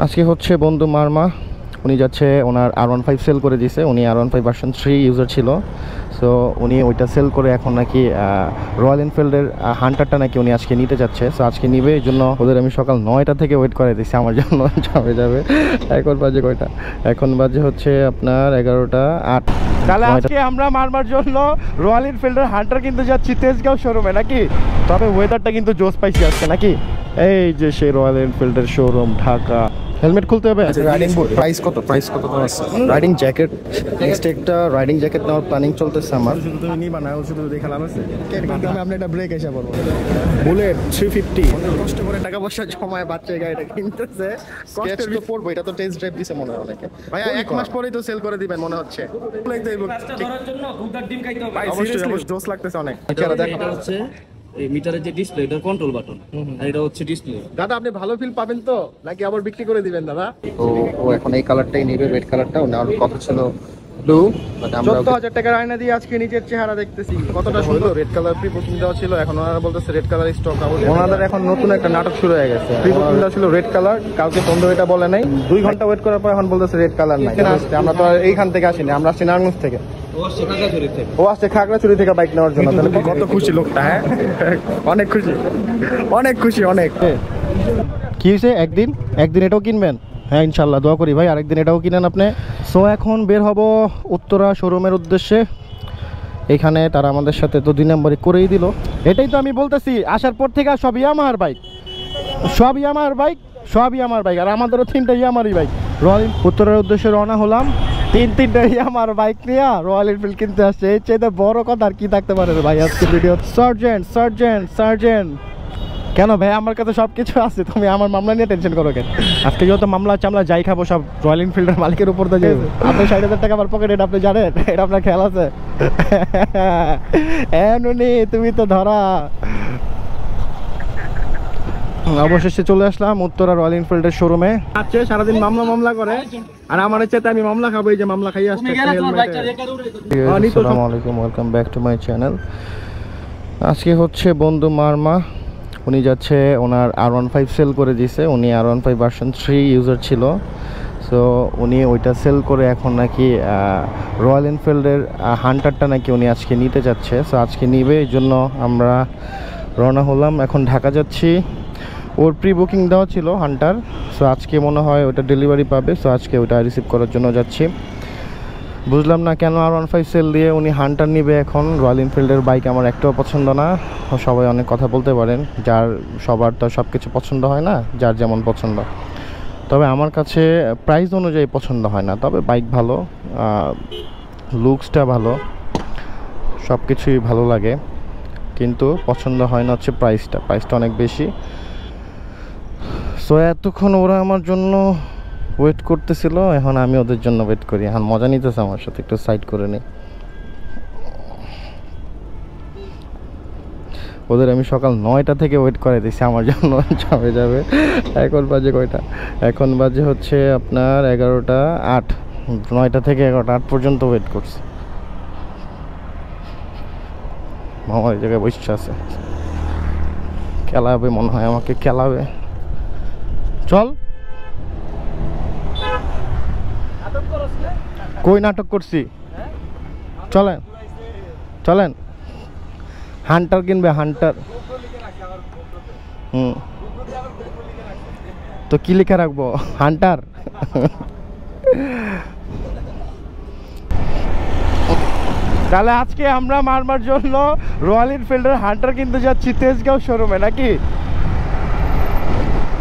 আজকে হচ্ছে বন্ধু মারমা, উনি যাচ্ছে ওনার R15 সেল করে দিয়েছে। উনি R15 ভার্সন 3 ইউজার ছিল, সো উনি ওইটা সেল করে এখন নাকি রয়্যাল এনফিল্ডের হান্টারটা নাকি উনি আজকে নিতে যাচ্ছে। সো আজকে নিবে, এই জন্য ওদের আমি সকাল 9টা থেকে ওয়েট করে দিচ্ছি আমার জন্য যাবে। এখন বাজে কয়টা? এখন বাজে হচ্ছে আপনার 11টা 8। তাহলে আজকে আমরা মারমার জন্য রয়্যাল এনফিল্ডের হান্টার কিনতে যাচ্ছি তেজগাঁও শোরুমে নাকি। তবে ওয়েদারটা কিন্তু জোস পাইছি আজকে নাকি। এই যে সেই রয়্যাল এনফিল্ডের শোরুম ঢাকা। হেলমেট খুলতে হবে। রাইডিং বুট প্রাইস কত আছে? রাইডিং জ্যাকেট, নেক্সট একটা রাইডিং জ্যাকেট নেওয়ার প্ল্যানিং চলতেছে আমার। শুধু তুমি নিবা না, শুধু দেখে লাভ আছে? আমি একটা ব্রেক এসে পড়বো। বুলেট 350 কষ্ট করে টাকা পয়সা জমায় বাচ্চা গাড়িটা কিনতেছে, কষ্ট তো পড়বো। এটা তো টেস্ট ড্রাইভ দিছে মনে হয় অনেকে। ভাই 1 মাস পরেই তো সেল করে দিবেন মনে হচ্ছে। অবশ্যই জোস লাগতেছে অনেক। এটা হচ্ছে এই মিটারের যে ডিসপ্লে, এটা কন্ট্রোল বাটন, আর এটা হচ্ছে ডিসপ্লে। দাদা আপনি ভালো ফিল পাবেন তো, নাকি আবার বিক্রি করে দিবেন দাদা? ও এখন এই কালারটাই নেবে, রেড কালারটা। ওনার কথা ছিল ব্লু, বাট আমরা 14,000 টাকার আয়না দিয়ে আজকে নিজের চেহারা দেখতেছি কতটা সুন্দর। রেড কালার প্রি বুকিং দেওয়া ছিল, এখন ওনারা বলতেছে রেড কালার স্টক আউট। ওনাদের এখন নতুন একটা নাটক শুরু হয়ে গেছে। প্রি বুকিং দেওয়া ছিল রেড কালার, কালকে বন্ধু এটা বলে নাই। 2 ঘন্টা ওয়েট করার পর এখন বলতেছে রেড কালার নাই। আমরা তো এইখান থেকে আসিনি, আমরা আসছি নারায়ণগঞ্জ থেকে। ও আসছে খাগড়াছড়ি থেকে বাইক নেওয়ার জন্য। তাহলে কত খুশি লোকটা। হ্যাঁ অনেক খুশি, অনেক খুশি, অনেক। কি হয়েছে? একদিন এটাও কিনবেন? হ্যাঁ ইনশাল্লাহ, দোয়া করি ভাই আরেকদিন এটাও কিনেন আপনি। সো এখন বের হব উত্তরা শোরুমের উদ্দেশ্যে। এখানে তারা আমাদের সাথে তো 2 নম্বরই করেই দিল। এটাই তো আমি বলতেছি, আসার পর থেকে সবই আমার বাইক, সবই আমার বাইক, সবই আমার বাইক। আর আমাদেরও 3টাই আমারই বাইক। রয়্যাল উত্তরার উদ্দেশ্যে রওনা হলাম। 3টাই আমার বাইক নিয়ে রয়্যাল এনফিল্ড কিনতে আসছে। এই চাইতে বড় কথা আর কি থাকতে পারে ভাই আজকে ভিডিও। সার্জেন্ট কেন ভাই? আমার কাছে সব কিছু আছে, তুমি আমার মামলা নিয়ে টেনশন করো কেন? আজকে যত মামলা চামলা যাই খাবো সব রয়্যাল এনফিল্ডের মালিকের উপর দিয়ে যাবে। আপনি 60,000 টাকা আমার পকেটে, এটা আপনি জানেন? এটা আপনার খেয়াল আছে? নুনি তুমি তো ধরা। অবশেষে চলে আসলাম উত্তরা রয়্যাল এনফিল্ডের শোরুমে। আজকে সারাদিন মামলা করে, আর আমার চেয়ে আমি মামলা খাবো। এই যে মামলা খাইয়ে আসছে। আসসালামু আলাইকুম, welcome back to my channel. আজকে হচ্ছে বন্ধু মারমা, উনি যাচ্ছে ওনার R15 সেল করে দিয়েছে। উনি R15 ভার্সন 3 ইউজার ছিল, সো উনি ওইটা সেল করে এখন নাকি রয়্যাল এনফিল্ডের হান্টারটা নাকি উনি আজকে নিতে যাচ্ছে। সো আজকে নিবে, এই জন্য আমরা রওনা হলাম। এখন ঢাকা যাচ্ছি। ওর প্রি বুকিং দেওয়া ছিল হান্টার, সো আজকে মনে হয় ওটা ডেলিভারি পাবে। সো আজকে ওটা রিসিভ করার জন্য যাচ্ছি। বুঝলাম না কেন R15 সেল দিয়ে উনি হান্টার নিবে এখন। রয়্যাল এনফিল্ডের বাইক আমার একটাও পছন্দ না। সবাই অনেক কথা বলতে পারেন, সবার তো সব কিছু পছন্দ হয় না, যার যেমন পছন্দ। তবে আমার কাছে প্রাইস অনুযায়ী পছন্দ হয় না, তবে বাইক ভালো, লুকসটা ভালো, সব কিছুই ভালো লাগে, কিন্তু পছন্দ হয় না হচ্ছে প্রাইসটা অনেক বেশি। সো এতক্ষণ ওরা আমার জন্য ওয়েট করতেছিল, এখন আমি ওদের জন্য ওয়েট করি। এখন মজা নিতেছে আমার সাথে, একটু সাইড করে নিই। ওদের আমি সকাল 9টা থেকে ওয়েট করে দিচ্ছি আমার জন্য যাবে। এখন বাজে কয়টা? এখন বাজে হচ্ছে আপনার 11টা 8। 9টা থেকে 11টা 8 পর্যন্ত ওয়েট করছি। মামা এই জায়গায় বসে আছে, খেলাবে মনে হয়, আমাকে খেলাবে। চল। কই নাটক করছি? চলেন হান্টার কিনবে, হান্টার। তো কি লিখে রাখবো? হান্টার। তাহলে আজকে আমরা মারমার জন্য রয়্যাল এনফিল্ডের হান্টার কিনতে যাচ্ছি তেজগাঁও শোরুমে নাকি।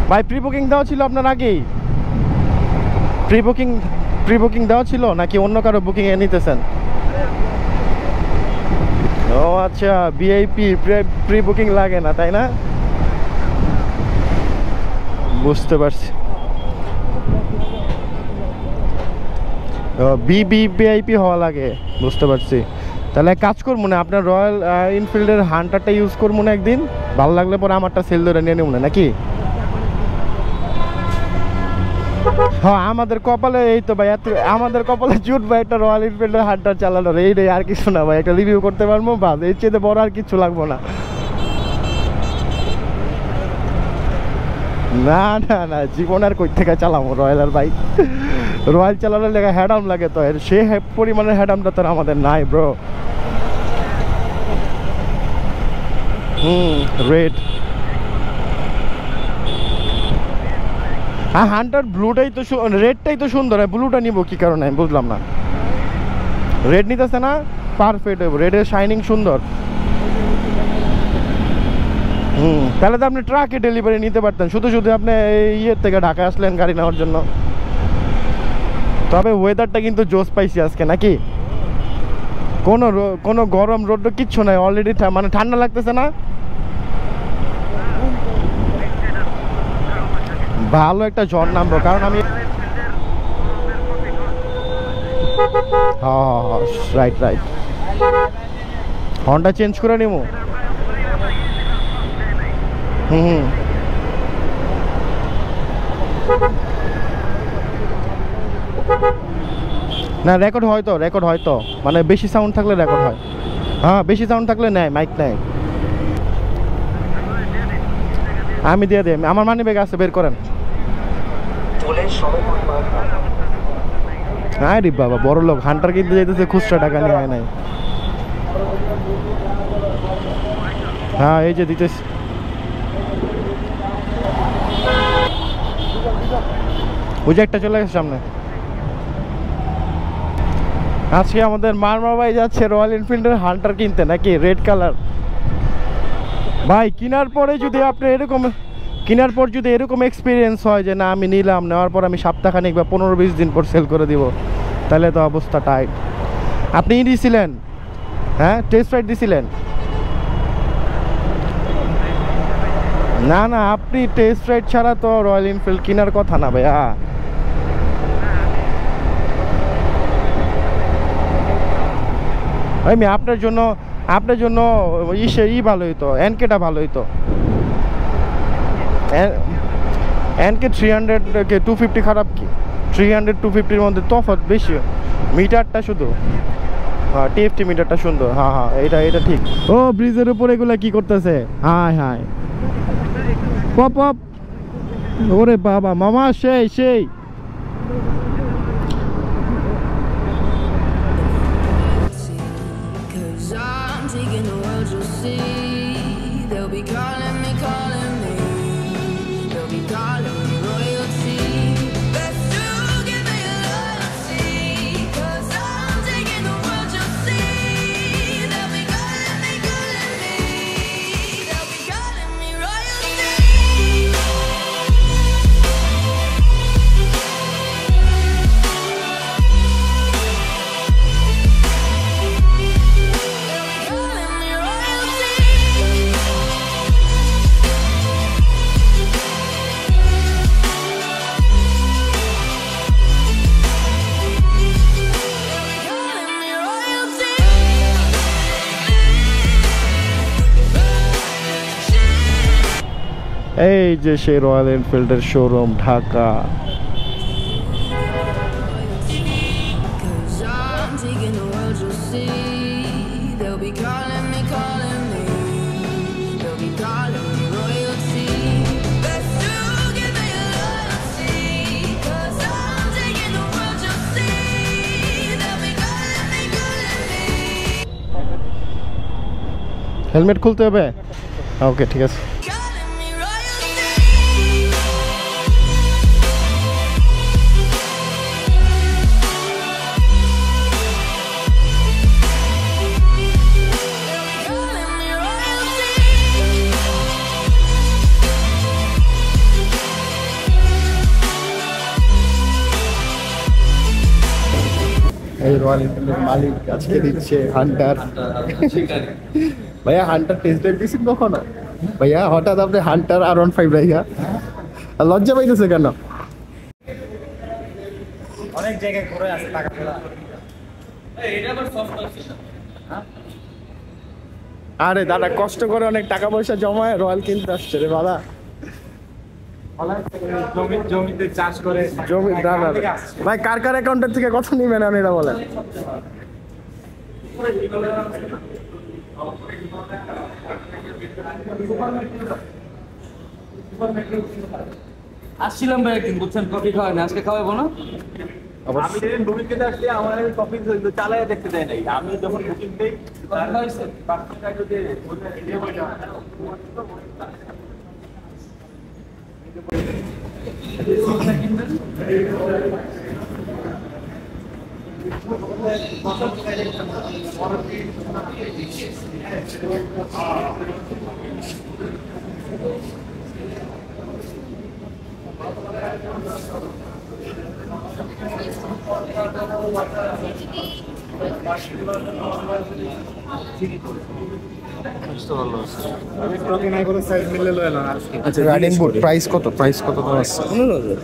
ভাই প্রি বুকিং দেওয়া ছিল আপনার আগেই? প্রি বুকিং দেওয়া ছিল নাকি অন্য কারো বুকিং এ নিতেছেন? ও আচ্ছা, ভিআইপি প্রি বুকিং লাগে না তাই না? বুঝতে পারছি। ভিআইপি হওয়া লাগে, বুঝতে পারছি। তাহলে কাজ করবো না, আপনার রয়্যাল এনফিল্ডের হান্টারটা ইউজ করবো না একদিন, ভালো লাগলে পরে আমারটা সেল ধরে নিয়ে নেবো না নাকি। হ্যাঁ আমাদের কপালে এই তো ভাই, আমাদের কপালে জুট ভাই একটা রয়্যাল এনফিল্ডের হান্টার চালানোর। এই রে, আর কিছু না ভাই, একটা রিভিউ করতে পারবো বাস, এর চেয়ে বড় আর কিছু লাগবো না। না না না, জীবন আর কই থেকে চালাবো রয়্যাল আর বাইক। রয়্যাল চালানোর লেগে হ্যাডাম লাগে, তো এর সে পরিমাণের হ্যাডামটা তো আমাদের নাই ব্রো। রেড, হ্যাঁ হান্টার ব্লুটাই তো, রেডটাই তো সুন্দর, ব্লুটা নিব কি কারণে আমি বুঝলাম না। রেড নিতেছে না, পারফেক্ট, রেডের শাইনিং সুন্দর। তাহলে তো আপনি ট্রাকে ডেলিভারি নিতে পারতেন, শুধু শুধু আপনি ইয়ের থেকে ঢাকা আসলেন গাড়ি নেওয়ার জন্য। তবে ওয়েদারটা কিন্তু জোস পাইছি আজকে, নাকি কোনো গরম রোদ কিচ্ছু নাই, অলরেডি মানে ঠান্ডা লাগতেছে না। ভালো একটা ঝড় নামবো, কারণ আমি রাইট রাইট হর্নটা চেঞ্জ করে নিব। না রেকর্ড হয় তো, রেকর্ড হয় তো, মানে বেশি সাউন্ড থাকলে রেকর্ড হয়। হ্যাঁ বেশি সাউন্ড থাকলে নেয়, মাইক নেয়। আমি দিয়ে দিই, আমার মানি ব্যাগ আছে, বের করেন। হ্যাঁ রে বাবা, বড় লোক, হান্টার কিনতে যাইতেছে, খুচরা টাকা নিয়ে হয় নাই। হ্যাঁ এই যে দিতেছি। ওই যে একটা চলে গেছে সামনে। আজকে আমাদের মারমা ভাই যাচ্ছে রয়্যাল এনফিল্ডের হান্টার কিনতে, নাকি রেড কালার। ভাই কেনার পরে যদি আপনি এরকম, কেনার পর যদি এরকম এক্সপিরিয়েন্স হয় যে না আমি নিলাম, নেওয়ার পর আমি সপ্তাহখানিক বা 15-20 দিন পর সেল করে দিব, তাহলে তো অবস্থা টাইট। আপনি দিয়েছিলেন, হ্যাঁ টেস্ট রাইড দিয়েছিলেন? না না, আপনি টেস্ট রাইড ছাড়া তো রয়্যাল এনফিল্ড কেনার কথা না ভাইয়া। আমি আপনার জন্য ভালো হইতো, এনকেটা ভালো হইতো। এনকে 300 250 খারাপ কি? 300-250-র মধ্যে তফাৎ বেশি, মিটারটা শুধু। হ্যাঁ টিএফটি মিটারটা সুন্দর। হ্যাঁ হ্যাঁ এটা ঠিক। ও ব্রিজের উপর এগুলা কি করতেছে? হায় হায় পপ পপ, ওরে বাবা মামা, সেই এই যে সেই রয়্যাল এনফিল্ডের শোরুম ঢাকা। হেলমেট খুলতে হবে? ওকে ঠিক আছে। এই রয়্যাল এনফিল্ডের মালিক আজকে দিচ্ছে হান্টার। ভাইয়া হান্টার টেস্ট ড্রাইভ দিয়েছেন কখনো? ভাইয়া হঠাৎ আপনি হান্টার R15 ভাইয়া, লজ্জা পাইতেছে কেন? অনেক জায়গায় ঘুরে আছে টাকা ফেলা। আরে দাদা কষ্ট করে অনেক টাকা পয়সা জমায় রয়্যাল কিনতে আসছে রে দাদা। জমিতে চাষ করে জমি দাদা ভাই, কার অ্যাকাউন্টের থেকে কত নিবেন আমি এটা বলেন? আসছিলাম ভাই একদিন, বুঝছেন, কফি খাওয়াই না, আজকে খাওয়াবো না। আমি যেদিন বুকিং দিতে আসছি আমার কফি চালায় দেখতে দেয় নাই। আমি যখন বুকিং দিই আমি প্রতি নাই করে সাইজ মিলে লয় না আজকে। আচ্ছা, রাইডিং বুট প্রাইস কত তো আছে? 15,000।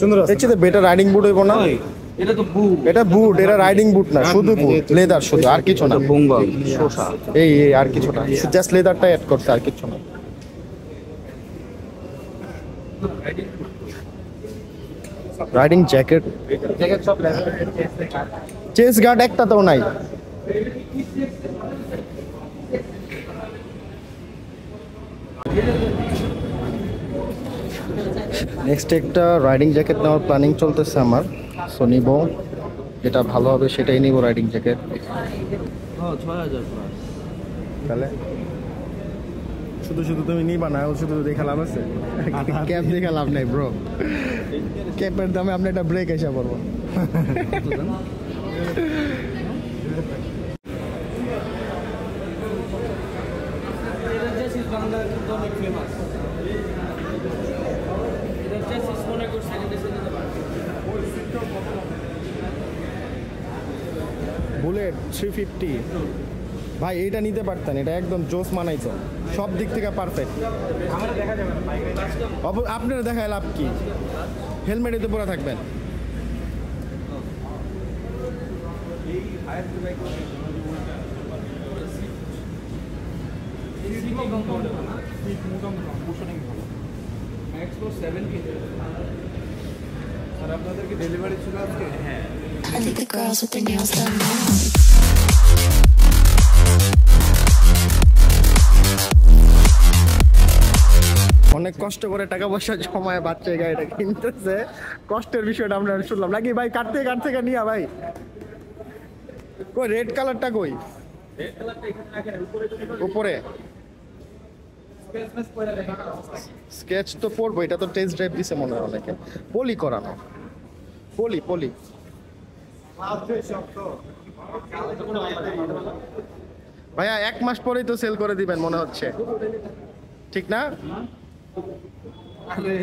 সুন্দর আছে। এর চেয়ে বেটার রাইডিং বুট হইব না? এটা তো এটা বুট, এটা রাইডিং বুট না, শুধু বুট, লেদার শুধু, আর কিছু না। বঙ্গাল শোষা। এই আর কিছু না, জাস্ট লেদারটা অ্যাড করছে, আর কিছু না। রাইডিং জ্যাকেট, জ্যাকেট সব চেস গার্ড একটা তো নাই। নেক্সট একটা রাইডিং জ্যাকেট নেওয়ার প্ল্যানিং চলতেছে আমার, সো নিব, যেটা ভালো হবে সেটাই নিব রাইডিং জ্যাকেট। হ্যাঁ, 6,000 প্লাস। তাহলে শুধু শুধু তুমি নিবা না, শুধু দেখে লাভ আছে? ক্যাপ দেখে লাভ নাই ব্রো, ক্যাপের দামে আপনি একটা ব্রেক এসে পড়বো। বুলেট 350 ভাই, এইটা নিতে পারতেন, এটা একদম জোস মানাইছো, সব দিক থেকে পারফেক্ট। আমার দেখা যাবে না বাইকে। আপনারা দেখায় লাভ কি, হেলমেটে তো পরে থাকবেন। আর আপনাদের কি ডেলিভারি ছিল আজকে? হ্যাঁ। I think the girls with their nails done now. অনেক কষ্ট করে টাকা পয়সা জমায় বাচ্চা এই গাড়িটা কিনতেছে, কষ্টের বিষয়টা আমরা শুনলাম নাকি ভাই? কাটতে নিয়া ভাই, কই রেড কালারটা কই? রেড কালারটা এখানে রাখেন, উপরে স্পেস করে দেখেন। স্কেচ তো পড়বো, এটা তো টেস্ট ড্রাইভ দিছে মনে হয় অনেকে, পলি করানো, পলি ভাইয়া 1 মাস পরেই তো সেল করে দিবেন মনে হচ্ছে, ঠিক না?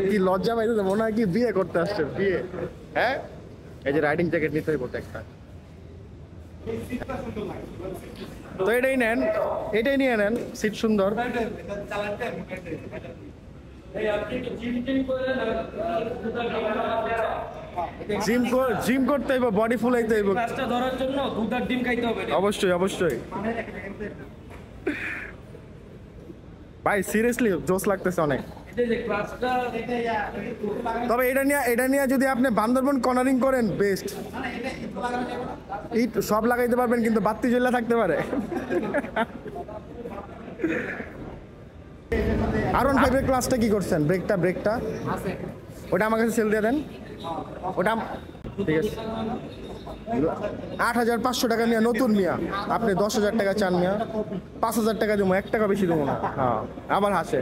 কি লজ্জা পাইতেছে মনে হয়, কি বিয়ে করতে আসছে, বিয়ে? হ্যাঁ, এই যে রাইডিং জ্যাকেট নিতে হইব একটা, তো এটাই নেন, এটাই নিয়ে নেন, সিট সুন্দর। জিম করতে হইব, বডি ফুলাইতে হইব, কাজটা ধরার জন্য দুধ আর ডিম খাইতে হবে। অবশ্যই ভাই, সিরিয়াসলি জোস লাগতেছে অনেক। তবে এটা নিয়ে যদি আপনি বান্দরবন কর্নারিং করেন, বেস্ট। ইট সব লাগাইতে পারবেন, কিন্তু বাতি জ্বলা থাকতে পারে। R15 এর ক্লাসটা কি করছেন? ব্রেকটা ওটা আমার কাছে সেল দিয়ে দেন, ওটা ঠিক আছে। 8,500 টাকা মিয়া, নতুন মিয়া, আপনি 10,000 টাকা চান মিয়া, 5,000 টাকা দেবো, 1 টাকা বেশি দেবো না। হ্যাঁ, আবার হাসে।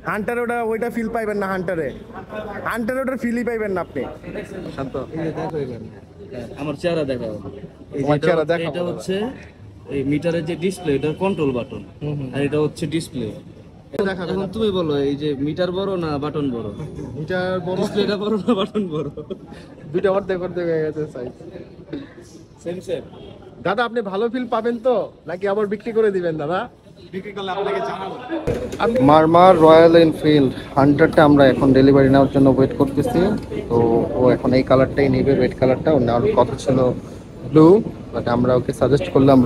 হান্টারে ওইটা ফিল পাইবেন না, হান্টারে ওটার ফিলই পাইবেন না আপনি। শান্ত, আমার চেহারা দেখাও। তোমার চেহারা দেখাও। এটা হচ্ছে এই মিটারের যে ডিসপ্লে, এটা কন্ট্রোল বাটন, আর এটা হচ্ছে ডিসপ্লে। এখন তুমি বলো, এই যে মিটার বড় না বাটন বড়? মিটার বড়, ডিসপ্লেটা বড় না বাটন বড়? দুইটা অর্ধেক হয়ে গেছে সাইজ। সেম দাদা, আপনি ভালো ফিল পাবেন তো, নাকি আবার বিক্রি করে দিবেন দাদা? বিক্রি করলে আপনাকে জানাবো। মারমার রয়্যাল এনফিল্ড হান্টারটা আমরা এখন ডেলিভারি নেওয়ার জন্য ওয়েট করতেছি। তো ও এখন এই কালারটাই নেবে, রেড কালারটা। ও নেওয়ার কথা ছিল ব্লু, বাট আমরা ওকে সাজেস্ট করলাম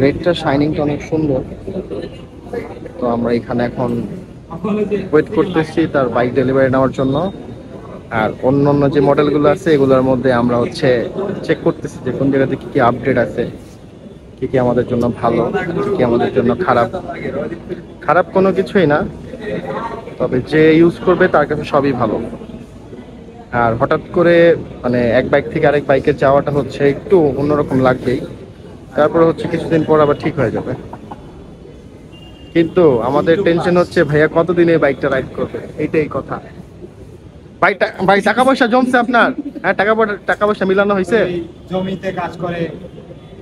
রেডটা শাইনিংটা অনেক সুন্দর। তো আমরা এখানে এখন ওয়েট করতেছি তার বাইক ডেলিভারি নেওয়ার জন্য। আর অন্য যে মডেলগুলো আছে এগুলোর মধ্যে আমরা চেক করতেছি যে কোন জায়গাতে কি আপডেট আছে, কি আমাদের জন্য ভালো, কি আমাদের জন্য খারাপ কোনো কিছুই না। তবে যে ইউজ করবে তার কাছে সবই ভালো। আর হঠাৎ করে মানে এক বাইক থেকে আরেক বাইকে যাওয়াটা হচ্ছে একটু অন্যরকম লাগবেই, তারপরে হচ্ছে কিছুদিন পর আবার ঠিক হয়ে যাবে। কিন্তু আমাদের টেনশন হচ্ছে ভাইয়া কতদিন এই বাইকটা রাইড করবে, এইটাই কথা। ভাই টাকা পয়সা জমছে আপনার? হ্যাঁ, টাকা পয়সা মিলানো হয়েছে? জমিতে কাজ করে,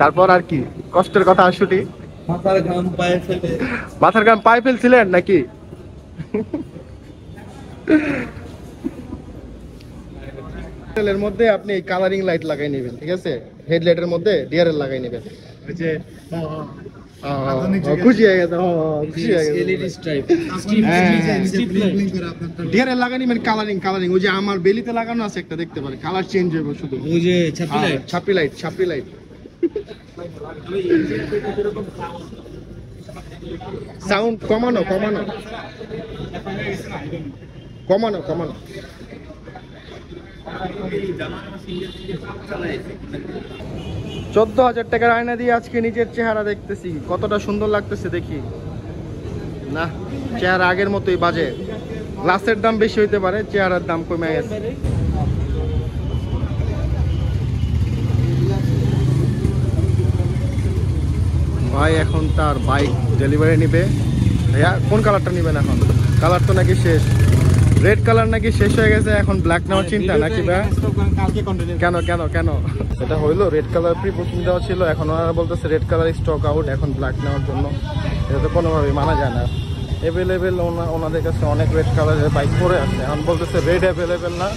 তারপর আর কি কষ্টের কথা আসুটি। মাথার ঘাম পায়ে ফেলে। মাথার ঘাম পায়ে ফেলছিলেন নাকি? এর মধ্যে আপনি কালারিং লাইট লাগাই নেবেন, ঠিক আছে? হেডলাইটের মধ্যে ডিআরএল লাগাই নেবেন। ওই যে খুশি হয়ে গেছে, খুশি হয়ে গেছে। এলইডি স্ট্রাইপ ডিআরএল লাগাই নেবেন, কালারিং ওই যে আমার বেলিতে লাগানো আছে একটা, দেখতে পারে কালার চেঞ্জ হবে শুধু। ওই যে ছাপি লাইট ছাপরি লাইট। সাউন্ড কমানো 14,000 টাকার আয়না দিয়ে আজকে নিজের চেহারা দেখতেছি, কতটা সুন্দর লাগতেছে দেখি। না, চেহারা আগের মতোই বাজে। গ্লাসের দাম বেশি হইতে পারে, চেহারার দাম কমে গেছে। ভাই এখন তার বাইক ডেলিভারি নিবে। ভাইয়া কোন কালারটা নিবেন এখন? কালার তো নাকি শেষ, রেড কালার নাকি শেষ হয়ে গেছে, এখন ব্ল্যাক নেওয়ার চিন্তা নাকি ভাই? কেন এটা হইলো রেড কালার প্রি বুকিং দেওয়া ছিল, এখন ওনারা বলতেছে রেড কালার স্টক আউট, এখন ব্ল্যাক নেওয়ার জন্য। এটা তো কোনোভাবেই মানা যায় না। অ্যাভেলেবেল ওনাদের কাছে অনেক রেড কালারের বাইক পরে আছে, এখন বলতেছে রেড অ্যাভেলেবেল না,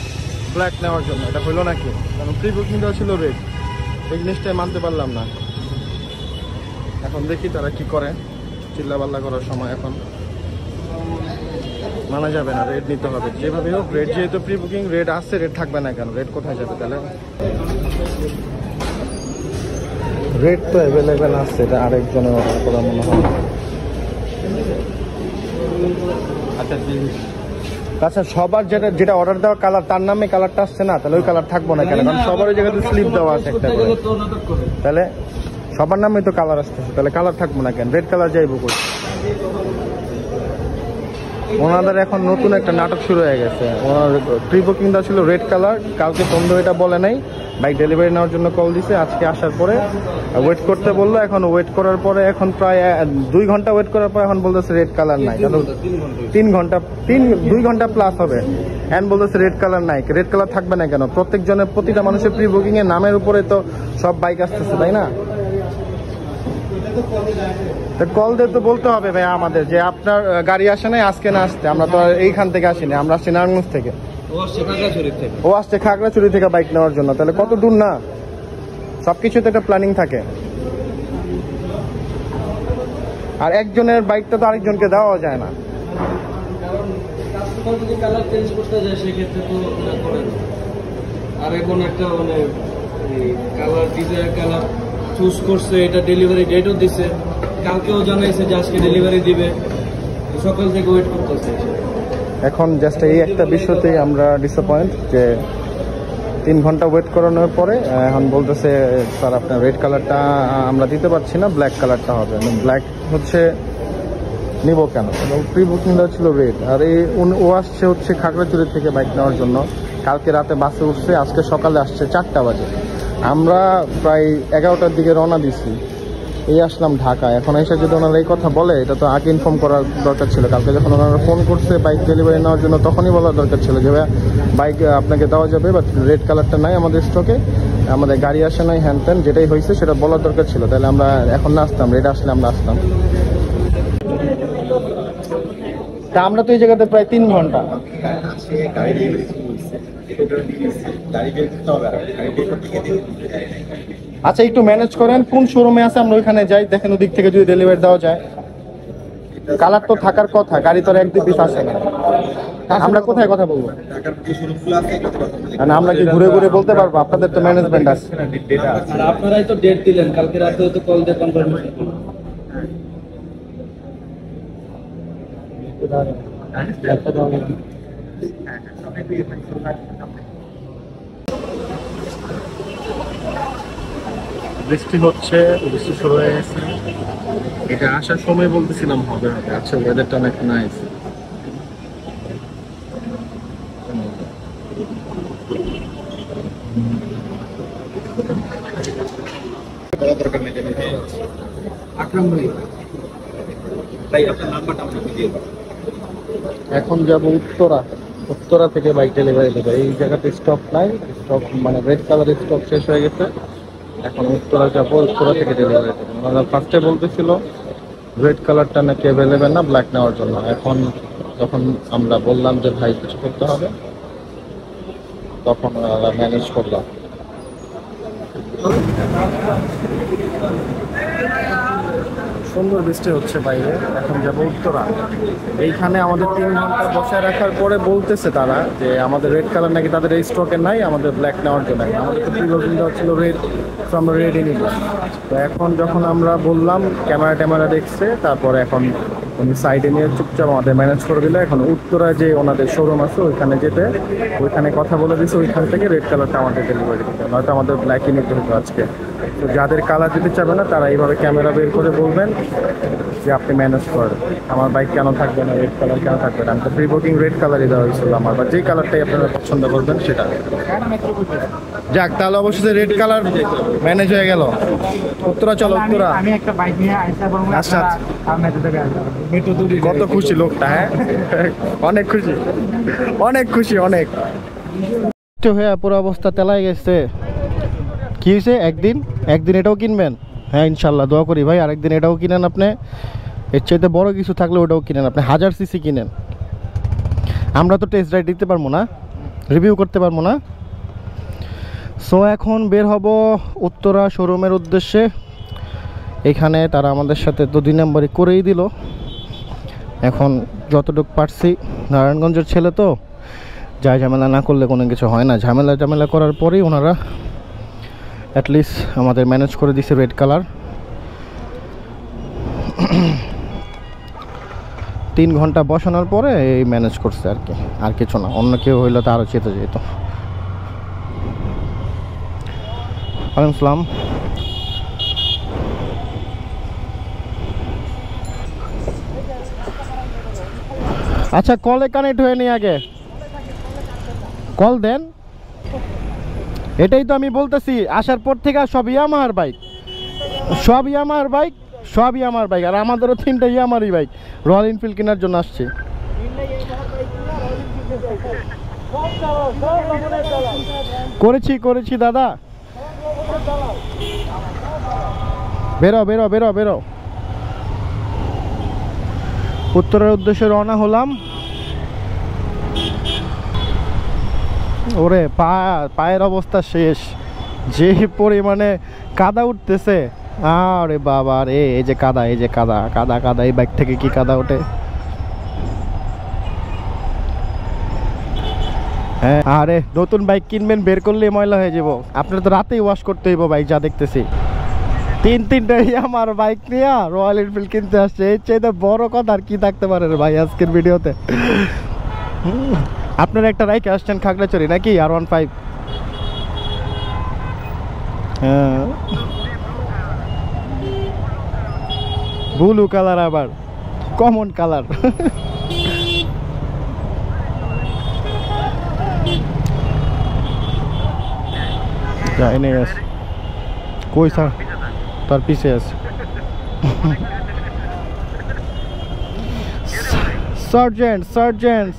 ব্ল্যাক নেওয়ার জন্য। এটা হইলো নাকি? কারণ প্রি বুকিং দেওয়া ছিল রেড, এই জিনিসটাই মানতে পারলাম না। এখন দেখি তারা কি করে, চিল্লাপাল্লা করার সময় এখন মানা যাবে না, রেড নিতে হবে যেভাবে হোক। রেড যেহেতু প্রি বুকিং, রেড আসছে, রেড থাকবে না কেন? রেড কোথায় যাবে তাহলে? রেড তো অ্যাভেলেবেল আসছে, এটা আরেকজনের অর্ডার করা মনে হয়। আচ্ছা, সবার যেটা অর্ডার দেওয়া কালার, তার নামে কালারটা আসছে না, তাহলে ওই কালার থাকবো না কেন? কারণ সবার ওই জায়গাতে স্লিপ দেওয়া আছে একটা করে, তাহলে সবার নামে তো কালার আসতেছে, তাহলে কালার থাকবো না কেন? রেড কালার যাইবো কই? ওনাদের এখন নতুন একটা নাটক শুরু হয়ে গেছে। ওনার প্রি বুকিং দেওয়া ছিল রেড কালার, কালকে সন্ধ্যা এটা বলে নাই, বাইক ডেলিভারি নেওয়ার জন্য কল দিছে। আজকে আসার পরে ওয়েট করতে বললো, এখন ওয়েট করার পরে এখন প্রায় 2 ঘন্টা ওয়েট করার পর এখন বলতেছে রেড কালার নাই। 2 ঘন্টা প্লাস হবে, এখন বলতেছে রেড কালার নাই। রেড কালার থাকবে না কেন? প্রতিটা মানুষের প্রি বুকিং এর নামের উপরে তো সব বাইক আসতেছে, তাই না? কল দিয়ে তো বলতে হবে ভাই আমাদের যে আপনার গাড়ি আসে নাই আজকে, না আসতে। আমরা তো এইখান থেকে আসিনি, আমরা আসছি নারায়ণগঞ্জ থেকে, ও আসছে খাগড়াছড়ি থেকে বাইক নেওয়ার জন্য। তাহলে কত দূর না? সবকিছুতে একটা প্ল্যানিং থাকে। আর একজনের বাইকটা তো আরেকজনকে দেওয়া যায় না। কালার চেঞ্জ করতে যায় সেক্ষেত্রে তো করে না। আর এখন একটা মানে কালার ডিজাইন কালার চুজ করছে, এটা ডেলিভারি ডেটও দিছে, কালকেও জানাইছে যে আজকে ডেলিভারি দিবে, সকাল থেকে ওয়েট করতেছে। এখন জাস্ট এই একটা বিষয়তেই আমরা ডিসঅ্যাপয়েন্ট যে 3 ঘন্টা ওয়েট করানোর পরে এখন বলতেছে স্যার আপনার রেড কালারটা আমরা দিতে পারছি না, ব্ল্যাক কালারটা হবে। ব্ল্যাক হচ্ছে নিব কেন? প্রি বুকিং দেওয়া ছিল রেড। আর ও আসছে হচ্ছে খাগড়াছড়ি থেকে বাইক নেওয়ার জন্য, কালকে রাতে বাসে উঠছে, আজকে সকালে আসছে 4টা বাজে। আমরা প্রায় 11টার দিকে রওনা দিছি, এই আসলাম ঢাকা। এখন এসে যদি ওনারা এই কথা বলে, এটা তো আগে ইনফর্ম করার দরকার ছিল। কালকে যখন ওনারা ফোন করছে বাইক ডেলিভারি নেওয়ার জন্য, তখনই বলার দরকার ছিল যে বাইক আপনাকে দেওয়া যাবে, বাট রেড কালারটা নাই আমাদের স্টকে, আমাদের গাড়ি আসে নাই, হ্যান ত্যান যেটাই হয়েছে সেটা বলার দরকার ছিল। তাহলে আমরা এখন না আসতাম, রেড আসলে আমরা আসতাম। তা আমরা তো এই জায়গাতে প্রায় 3 ঘন্টা। আচ্ছা, একটু ম্যানেজ করেন কোন শোরুমে আছে, আমরা ওইখানে যাই, দেখেন ওদিক থেকে যদি ডেলিভারি দেওয়া যায়। কালার তো থাকার কথা, গাড়ি তো আর 1-2 পিস আসে না। আমরা কোথায় কথা বলবো? আমরা কি ঘুরে ঘুরে বলতে পারবো? আপনাদের তো ম্যানেজমেন্ট আছে। আর আপনারাই তো ডেট দিলেন, কালকে রাতে তো কল দিয়ে কনফার্মেশন। বৃষ্টি হচ্ছে, বৃষ্টি শুরু হয়ে গেছে। এটা আসার সময় বলতেছিলাম হবে হবে। আচ্ছা, ওয়েদারটা অনেক নাইস। আকরাম ভাই এখন যাবো উত্তরা। উত্তরা থেকে বাইক ডেলিভারি দেবে। এই জায়গাতে স্টক নাই, স্টক মানে রেড কালারের স্টক শেষ হয়ে গেছে। এখন উত্তরা যাবো, উত্তরা থেকে ডেলিভারি দেবে। ওনারা ফার্স্টে বলতেছিল রেড কালারটা নাকি অ্যাভেলেবেল না, ব্ল্যাক নেওয়ার জন্য। এখন যখন আমরা বললাম যে ভাই কিছু করতে হবে, তখন ওনারা ম্যানেজ করলাম। সুন্দর বৃষ্টি হচ্ছে বাইরে। এখন যাবো উত্তরা। এইখানে আমাদের 3 ঘন্টা বসায় রাখার পরে বলতেছে তারা যে আমাদের রেড কালার নাকি তাদের এই স্টকে নাই, আমাদের ব্ল্যাক নেওয়ার জন্য। আমাদের তো প্রিভিয়াস দেওয়া ছিল রেড, তো আমরা রেডই নিব। তো এখন যখন আমরা বললাম, ক্যামেরা দেখছে, তারপরে এখন উনি সাইডে নিয়ে চুপচাপ আমাদের ম্যানেজ করে দিলে। এখন উত্তরায় যে ওনাদের শোরুম আছে ওইখানে যেতে, ওইখানে কথা বলে দিচ্ছে, ওইখান থেকে রেড কালারটা আমাদের ডেলিভারি দিতে। নয়তো আমাদের ব্ল্যাকই নিতে হতো আজকে। তো যাদের কালার দিতে চাবে না তারা এইভাবে ক্যামেরা বের করে বলবেন যে আপনি ম্যানেজ করেন, আমার বাইক কেন থাকবে না, রেড কালার কেন থাকবে না। আমি তো প্রি বুকিং রেড কালারই দেওয়া হয়েছিল আমার, বা যেই কালারটাই আপনারা পছন্দ করবেন সেটা। যাক, তাহলে অবশ্যই রেড কালার ম্যানেজ হয়ে গেল। উত্তরা চলো, উত্তরা। আমি একটা বাইক নিয়ে আইসা বলবো আচ্ছা, আপনার কত খুশি লোকটা, হ্যাঁ অনেক খুশি, অনেক খুশি, অনেক হয়ে পুরো অবস্থা তেলাই গেছে। কি হয়েছে? একদিন এটাও কিনবেন? হ্যাঁ ইনশাল্লাহ, দোয়া করি ভাই। আরেকদিন এটাও কিনেন আপনি, এর চাইতে বড় কিছু থাকলে ওটাও কিনেন আপনি। 1000 সিসি কিনেন। আমরা তো টেস্ট রাইড দিতে পারবো না, রিভিউ করতে পারবো না। সো এখন বের হব উত্তরা শোরুমের উদ্দেশ্যে। এখানে তারা আমাদের সাথে তো 2 নম্বরই করেই দিল। এখন যতটুকু পারছি, নারায়ণগঞ্জের ছেলে তো, যা ঝামেলা না করলে কোনো কিছু হয় না। ঝামেলা করার পরেই ওনারা অ্যাটলিস্ট আমাদের ম্যানেজ করে দিছে রেড কালার। 3 ঘন্টা বসানোর পরে এই ম্যানেজ করছে আর কি, আর কিছু না। অন্য কেউ হইলে তো আরও চেতে যেত। ওয়ালাইকুম আসসালাম। আচ্ছা, কলে কানেক্ট হয়ে নি, আগে কল দেন। এটাই তো আমি বলতেছি, আসার পর থেকে সবই আমার বাইক, সবই আমার বাইক, সবই আমার বাইক। আর আমাদেরও 3টা আমারই বাইক, রয়্যাল এনফিল্ড কেনার জন্য আসছি। করেছি দাদা। বেরো। উত্তরের উদ্দেশ্যে রওনা হলাম। ওরে পায়ের অবস্থা শেষ, যে পরিমাণে কাদা উঠতেছে। আরে বাবা রে, এই যে কাদা, এই যে কাদা, এই বাইক থেকে কি কাদা ওঠে। হ্যাঁ, আরে নতুন বাইক কিনবেন, বের করলে ময়লা হয়ে যাব। আপনার তো রাতেই ওয়াশ করতে হইব বাইক, যা দেখতেছি। 3টা আমার বাইক নিয়ে রয়্যাল এনফিল্ড কিনতে আসছে। এর চাইতে বড় কথা আর কি থাকতে পারে রে ভাই আজকের ভিডিওতে। আপনারা একটা রাইকে আসছেন খাগড়াছড়ি নাকি? R15। হ্যাঁ, ব্লু কালার, আবার কমন কালার। এনে আছে কই স্যার? তার পিছে আছে।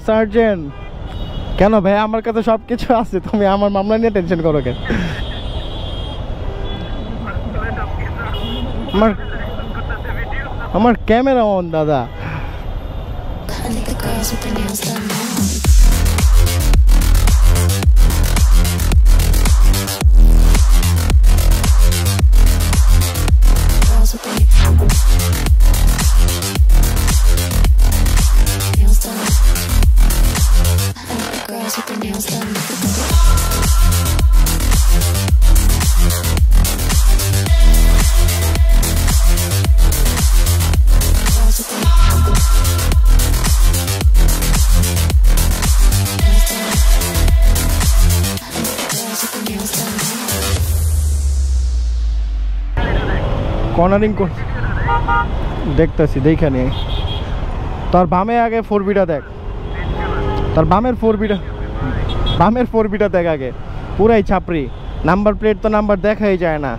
সার্জেন্ট কেন ভাই? আমার কাছে সব কিছু আছে, তুমি আমার মামলা নিয়ে টেনশন করো কেন? আমার ক্যামেরা অন দাদা। I think the girls with their nails done now. Girls with their nails done. I think the girls with their nails done. Cornering দেখতেছি, দেখে নি। তার বামে আগে 4বিটা দেখ, তার বামের 4বিটা দেখ আগে। পুরাই ছাপরি, নাম্বার প্লেট তো নাম্বার দেখাই যায় না।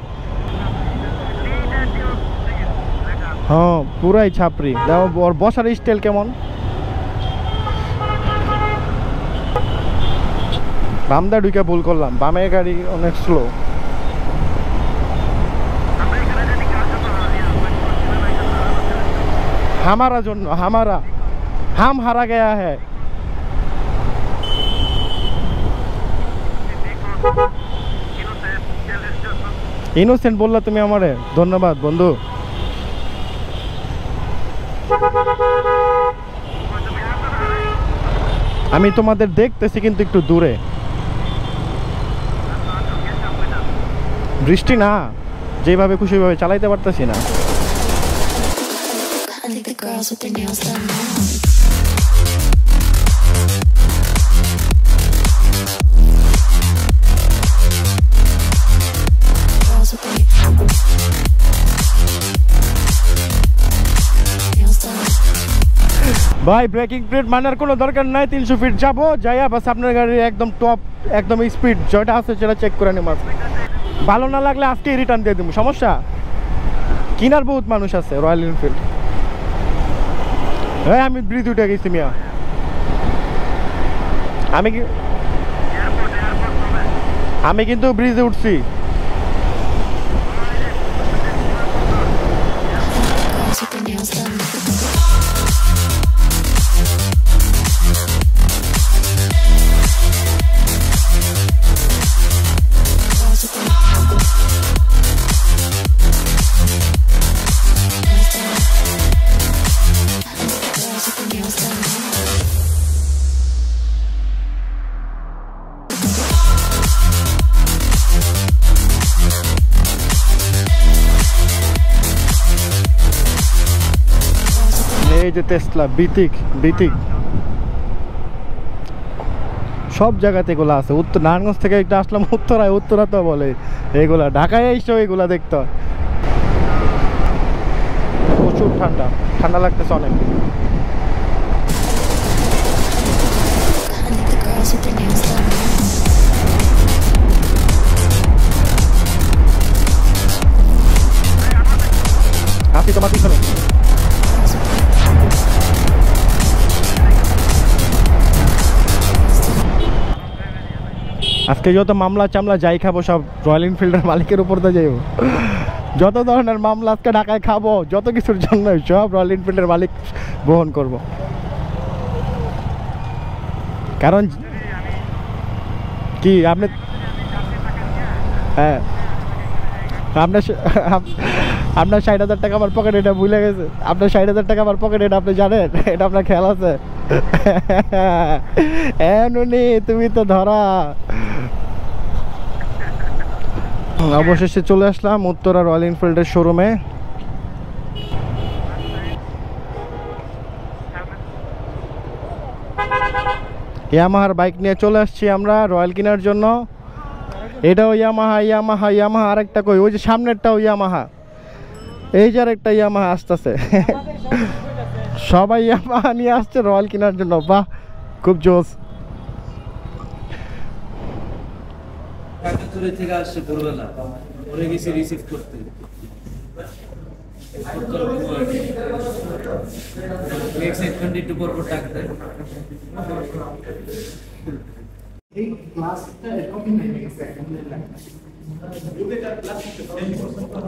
হ্যাঁ পুরাই ছাপরি। দেখো ওর বসার স্টাইল কেমন। বামদা ঢুকে ভুল করলাম, বামে গাড়ি অনেক স্লো। हमारा जो हमारा हम हारा गया है। इनोसेंट बोलला তুমি আমারে, ধন্যবাদ বন্ধু। আমি তোমাদের দেখতেছি কিন্তু একটু দূরে। বৃষ্টি না, যেভাবে খুশি ভাবে চালাইতে পারতেছি না। I think the girls with their nails done now. Girls with their nails done. ভাই ব্রেকিং প্লেট মানার কোনো দরকার নাই, 300 ফিট যাবো, যাইয়া বাস আপনার গাড়ির একদম টপ একদম স্পিড যেটা আছে সেটা চেক করে নেব। ভালো না লাগলে আজকেই রিটার্ন দিয়ে দেবো, সমস্যা। কিনার বহুত মানুষ আছে রয়্যাল এনফিল্ড। হ্যাঁ আমি ব্রিজ উঠে গেছি মিয়া। আমি কিন্তু ব্রিজে উঠছি। Girls with their nails done. Girls with their nails done. Girls with their nails done. এই যে টেসলা বিতিক বিতিক সব জায়গাতে এগুলো আছে। উত্তর নারায়ণগঞ্জ থেকে একটা আসলাম উত্তরায়, উত্তরা তো বলে এগুলা, ঢাকায় এসে এগুলা দেখতে হয়। প্রচুর ঠান্ডা, ঠান্ডা লাগতেছে অনেক। I think the girls with their nails done. হাসি তোমার পিছনে। আজকে যত মামলা চামলা যাই খাবো সব রয়্যাল এনফিল্ডের মালিকের উপর দিয়ে যাইব। যত ধরনের মামলা আজকে ঢাকায় খাবো, যত কিছুর জন্য সব রয়্যাল এনফিল্ডের মালিক বহন করব। কারণ কি আপনি, হ্যাঁ আপনার 60,000 টাকা আমার পকেটে, এটা ভুলে গেছে। আপনার 60,000 টাকা আমার পকেটে, এটা আপনি জানেন? এটা আপনার খেয়াল আছে? নুনি তুমি তো ধরা। অবশেষে চলে আসলাম উত্তরা রয়্যাল এনফিল্ডের শোরুমে। ইয়ামাহার বাইক নিয়ে চলে আসছি আমরা রয়্যাল কেনার জন্য। এটাও ইয়ামাহা ইয়ামাহা ইয়ামাহা, আরেকটা কই ওই যে সামনেরটাও ইয়ামাহা, এই যে আরেকটা ইয়ামাহা আসতেছে। সবাই ইয়ামাহা নিয়ে আসছে রয়্যাল কেনার জন্য। বাহ খুব জোস। কাকাতুরে থেকে আসছে ভোরবেলা, ওরে গেছি রিসিভ করতে। এক্সাইটমেন্ট একটু পর পর ডাক দেয়।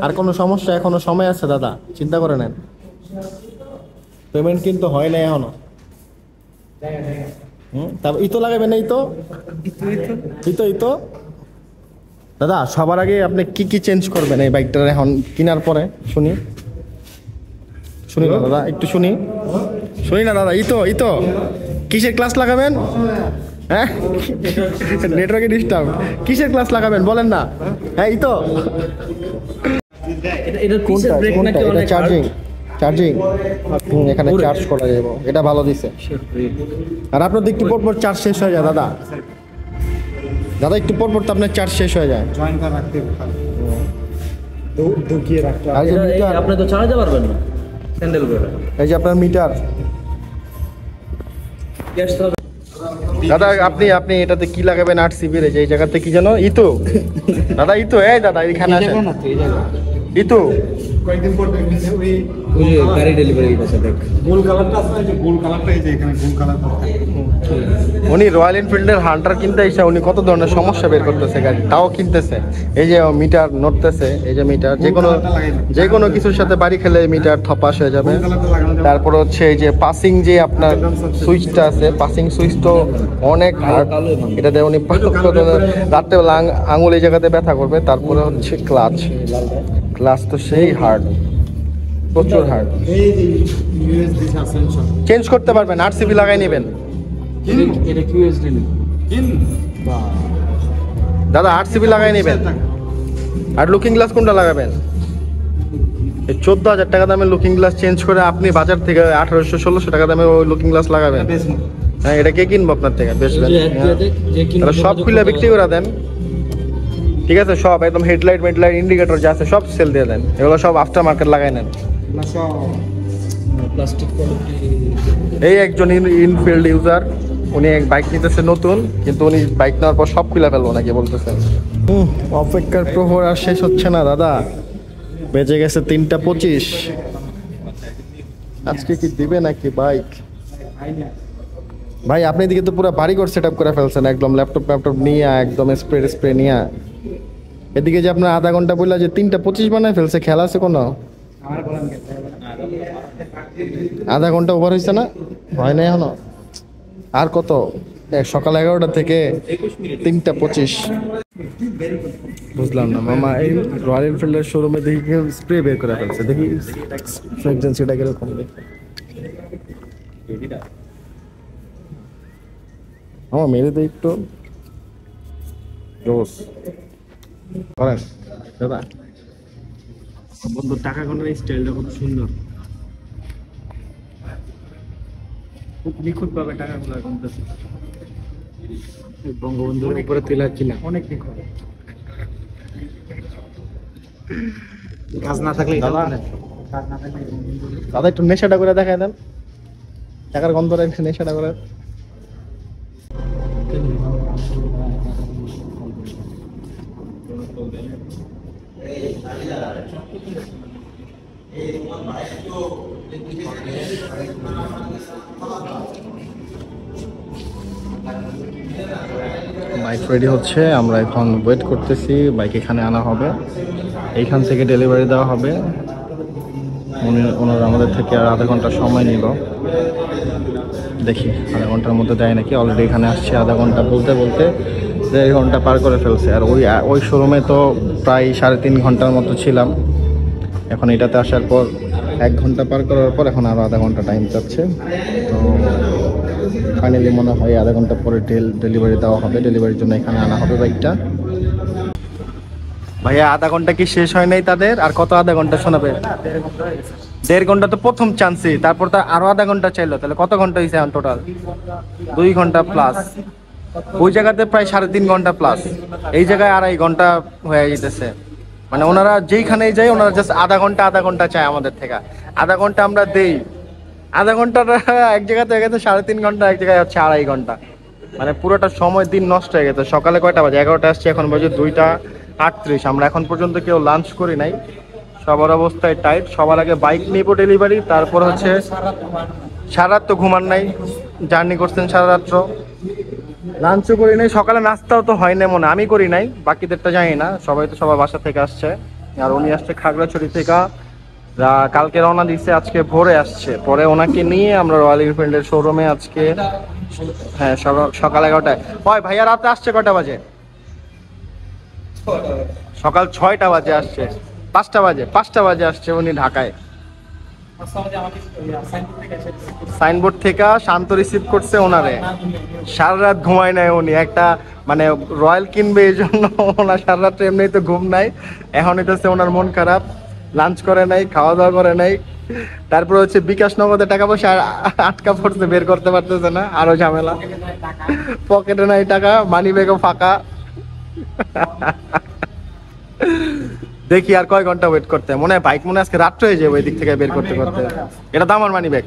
আর কোনো সমস্যা? এখনো সময় আছে দাদা, চিন্তা করে নেন। পেমেন্ট কিন্তু হয় না এখনো। তারপর ইতো লাগাবেন না? ইতো দাদা সবার আগে আপনি কি কি চেঞ্জ করবেন এই বাইকটার এখন কেনার পরে? শুনি না দাদা, একটু শুনি না দাদা। ইতো কিসের ক্লাস লাগাবেন? হ্যাঁ নেটওয়ার্কে ডিস্টার্ব। কিসের ক্লাস লাগাবেন বলেন না? হ্যাঁ ইতো কোনটা? এটা চার্জিং এখানে চার্জ করা যাবে, এটা ভালো দিছে। আর আপনার একটু পর চার্জ শেষ হয়ে যায় দাদা, একটু পর তো আপনার চার্জ শেষ হয়ে যায়। আপনি তো চালাতে পারবেন না স্যান্ডেল করে। এই যে আপনার মিটার। দাদা আপনি আপনি এটাতে কি লাগাবেন 8 সিবির এই জায়গাতে কি জানো ইতো দাদা ইতো এই দাদা এখানে আসেন ইতো কয়েকদিন পর দেখবেন যে ওই গাড়ি ডেলিভারি আছে দেখ গোল কালারটা আছে না, যে গোল কালারটা এই যে এখানে গোল কালারটা উনি রয়্যাল এনফিল্ডের হান্টার কিনতে এসে উনি কত ধরনের সমস্যা বের করতেছে গাড়ি তাও কিনতেছে এই যে মিটার নড়তেছে এই যে মিটার যে কোনো কিছুর সাথে বাড়ি খেলে মিটার থপাস হয়ে যাবে তারপর হচ্ছে এই যে পাসিং যে আপনার সুইচটা আছে পাসিং সুইচ তো অনেক হার্ড এটাতে উনি রাত্রেবেলা আঙুল এই জায়গাতে ব্যথা করবে তারপরে হচ্ছে ক্লাচ তো সেই হার্ড প্রচুর হার্ড এই যে ইউএসবি সাসপেনশন চেঞ্জ করতে পারবেন 8 সিবি লাগাই নেবেন এটা কিউএসডি না ইন দাদা 8 সিবি লাগাই নেবেন আর লুকিং গ্লাস কোনটা লাগাবেন এই 14,000 টাকা দামের লুকিং গ্লাস চেঞ্জ করে আপনি বাজার থেকে 1800-1600 টাকা দামের ওই লুকিং গ্লাস লাগাবেন হ্যাঁ এটা কে কিনবো আপনার থেকে বেচবেন তাহলে সব খুলে বিক্রি করে দেন ঠিক আছে সব একদম হেডলাইট মেডলাইট ইন্ডিকেটর যা আছে সব সেল দিয়ে দেন এগুলো সব আফটার মার্কেট লাগাই নেন প্লাস্টিক কোয়ালিটি এই একজন ইনফিল্ড ইউজার উনি এক বাইক নিতেছে নতুন কিন্তু উনি বাইক নেওয়ার পর সব খুলে ফেলবো নাকি বলতেছেন অপেক্ষার প্রহর আর শেষ হচ্ছে না দাদা বেজে গেছে 3:25 আজকে কি দিবে নাকি বাইক ভাই আপনি এদিকে তো পুরো বাড়িঘর সেট আপ করে ফেলছেন একদম ল্যাপটপ নিয়ে একদম স্প্রে নিয়ে এদিকে যে আপনার আধা ঘন্টা বললা যে 3:25 বানায় ফেলছে খেলা আছে কোনো আধা ঘন্টা ওভার হয়েছে না হয় না এখনো আর কত সকাল 11টা থেকে 3:25 বুঝলাম না মামা এই রয়্যাল এনফিল্ডের শোরুমে দেখি কেউ স্প্রে বের করে ফেলছে দেখি ফ্র্যাগরেন্সিটা কিরকম আমার মেরে দেয় একটু রোজ করেন দাদা বন্ধু টাকা গোনার স্টাইলটা খুব সুন্দর খুব নিখুঁত ভাবে টাকা গোনা করতেছে বঙ্গবন্ধুর উপরে তেল ছিল অনেক নিখুঁত কাজ না থাকলে দাদা দাদা একটু নেশাটা করে দেখায় দেন টাকার গন্ধ একটু নেশাটা করে বাইক রেডি হচ্ছে আমরা এখন ওয়েট করতেছি বাইক এখানে আনা হবে এইখান থেকে ডেলিভারি দেওয়া হবে ওনারা আমাদের থেকে আর আধা ঘন্টা সময় নিল দেখি আধা ঘন্টার মধ্যে দেয় নাকি অলরেডি এখানে আসছে আধা ঘন্টা বলতে 1.5 ঘন্টা পার করে ফেলছে আর ওই শোরুমে তো প্রায় 3.5 ঘন্টার মতো ছিলাম এখন এটাতে আসার পর 1 ঘন্টা পার করার পর এখন আরও আধা ঘন্টা টাইম যাচ্ছে তো ফাইনালি মনে হয় আধা ঘন্টা পরে ডেলিভারি দেওয়া হবে ডেলিভারির জন্য এখানে আনা হবে বাইকটা ভাইয়া আধা ঘন্টা কি শেষ হয় নাই তাদের আর কত আধা ঘন্টা শোনাবে 1.5 ঘন্টা তো প্রথম চান্সই তারপর তো আরো আধা ঘন্টা চাইলো তাহলে কত ঘন্টা হয়েছে এখন টোটাল 2 ঘন্টা প্লাস ওই জায়গাতে প্রায় 3.5 ঘন্টা প্লাস এই জায়গায় 2.5 ঘন্টা হয়ে যেতেছে মানে ওনারা যেইখানেই যায় ওনারা জাস্ট আধা ঘন্টা চায় আমাদের থেকে আধা ঘন্টা আমরা দেই আধা ঘন্টাটা এক জায়গাতে হয়ে গেছে 3.5 ঘন্টা এক জায়গায় হচ্ছে 2.5 ঘন্টা মানে পুরোটা সময় দিন নষ্ট হয়ে গেছে সকালে কয়টা বাজে 11টা আসছে এখন বাজে 2:38 আমরা এখন পর্যন্ত কেউ লাঞ্চ করি নাই সবার অবস্থায় টাইট সবার আগে বাইক নিব ডেলিভারি তারপর হচ্ছে সারা রাত তো ঘুমান নাই জার্নি করছেন সারা রাত্র লাঞ্চও করি নাই সকালে নাস্তাও তো হয় না মনে আমি করি নাই বাকিদেরটা জানি না সবাই তো সবার বাসা থেকে আসছে আর উনি আসছে খাগড়াছড়ি থেকে কালকে রওনা দিচ্ছে আজকে ভোরে আসছে পরে ওনাকে নিয়ে আমরা রয়্যাল এনফিল্ডের শোরুমে আজকে হ্যাঁ সকাল 11টায় হয় ভাইয়া রাতে আসছে কটা বাজে সকাল 6টা বাজে আসছে 5টা বাজে আসছে উনি ঢাকায় সাইনবোর্ড থেকে শান্ত রিসিভ করছে ওনারে সারা রাত ঘুমায় নাই উনি একটা মানে রয়্যাল কিনবে এই জন্য ওনার সারা রাত এমনি তো ঘুম নাই এখন হইতেছে ওনার মন খারাপ লাঞ্চ করে নাই খাওয়া দাওয়া করে নাই তারপর হচ্ছে বিকাশ নগদে টাকা পয়সা আটকা পড়ছে বের করতে পারতেছে না আরো ঝামেলা পকেটে নাই টাকা মানি ব্যাগও ফাঁকা দেখি আর কয় ঘন্টা ওয়েট করতে মনে হয় বাইক মনে আজকে রাত্রে হয়ে যাবে ওই দিক থেকে বের করতে এটা তো আমার মানি ব্যাগ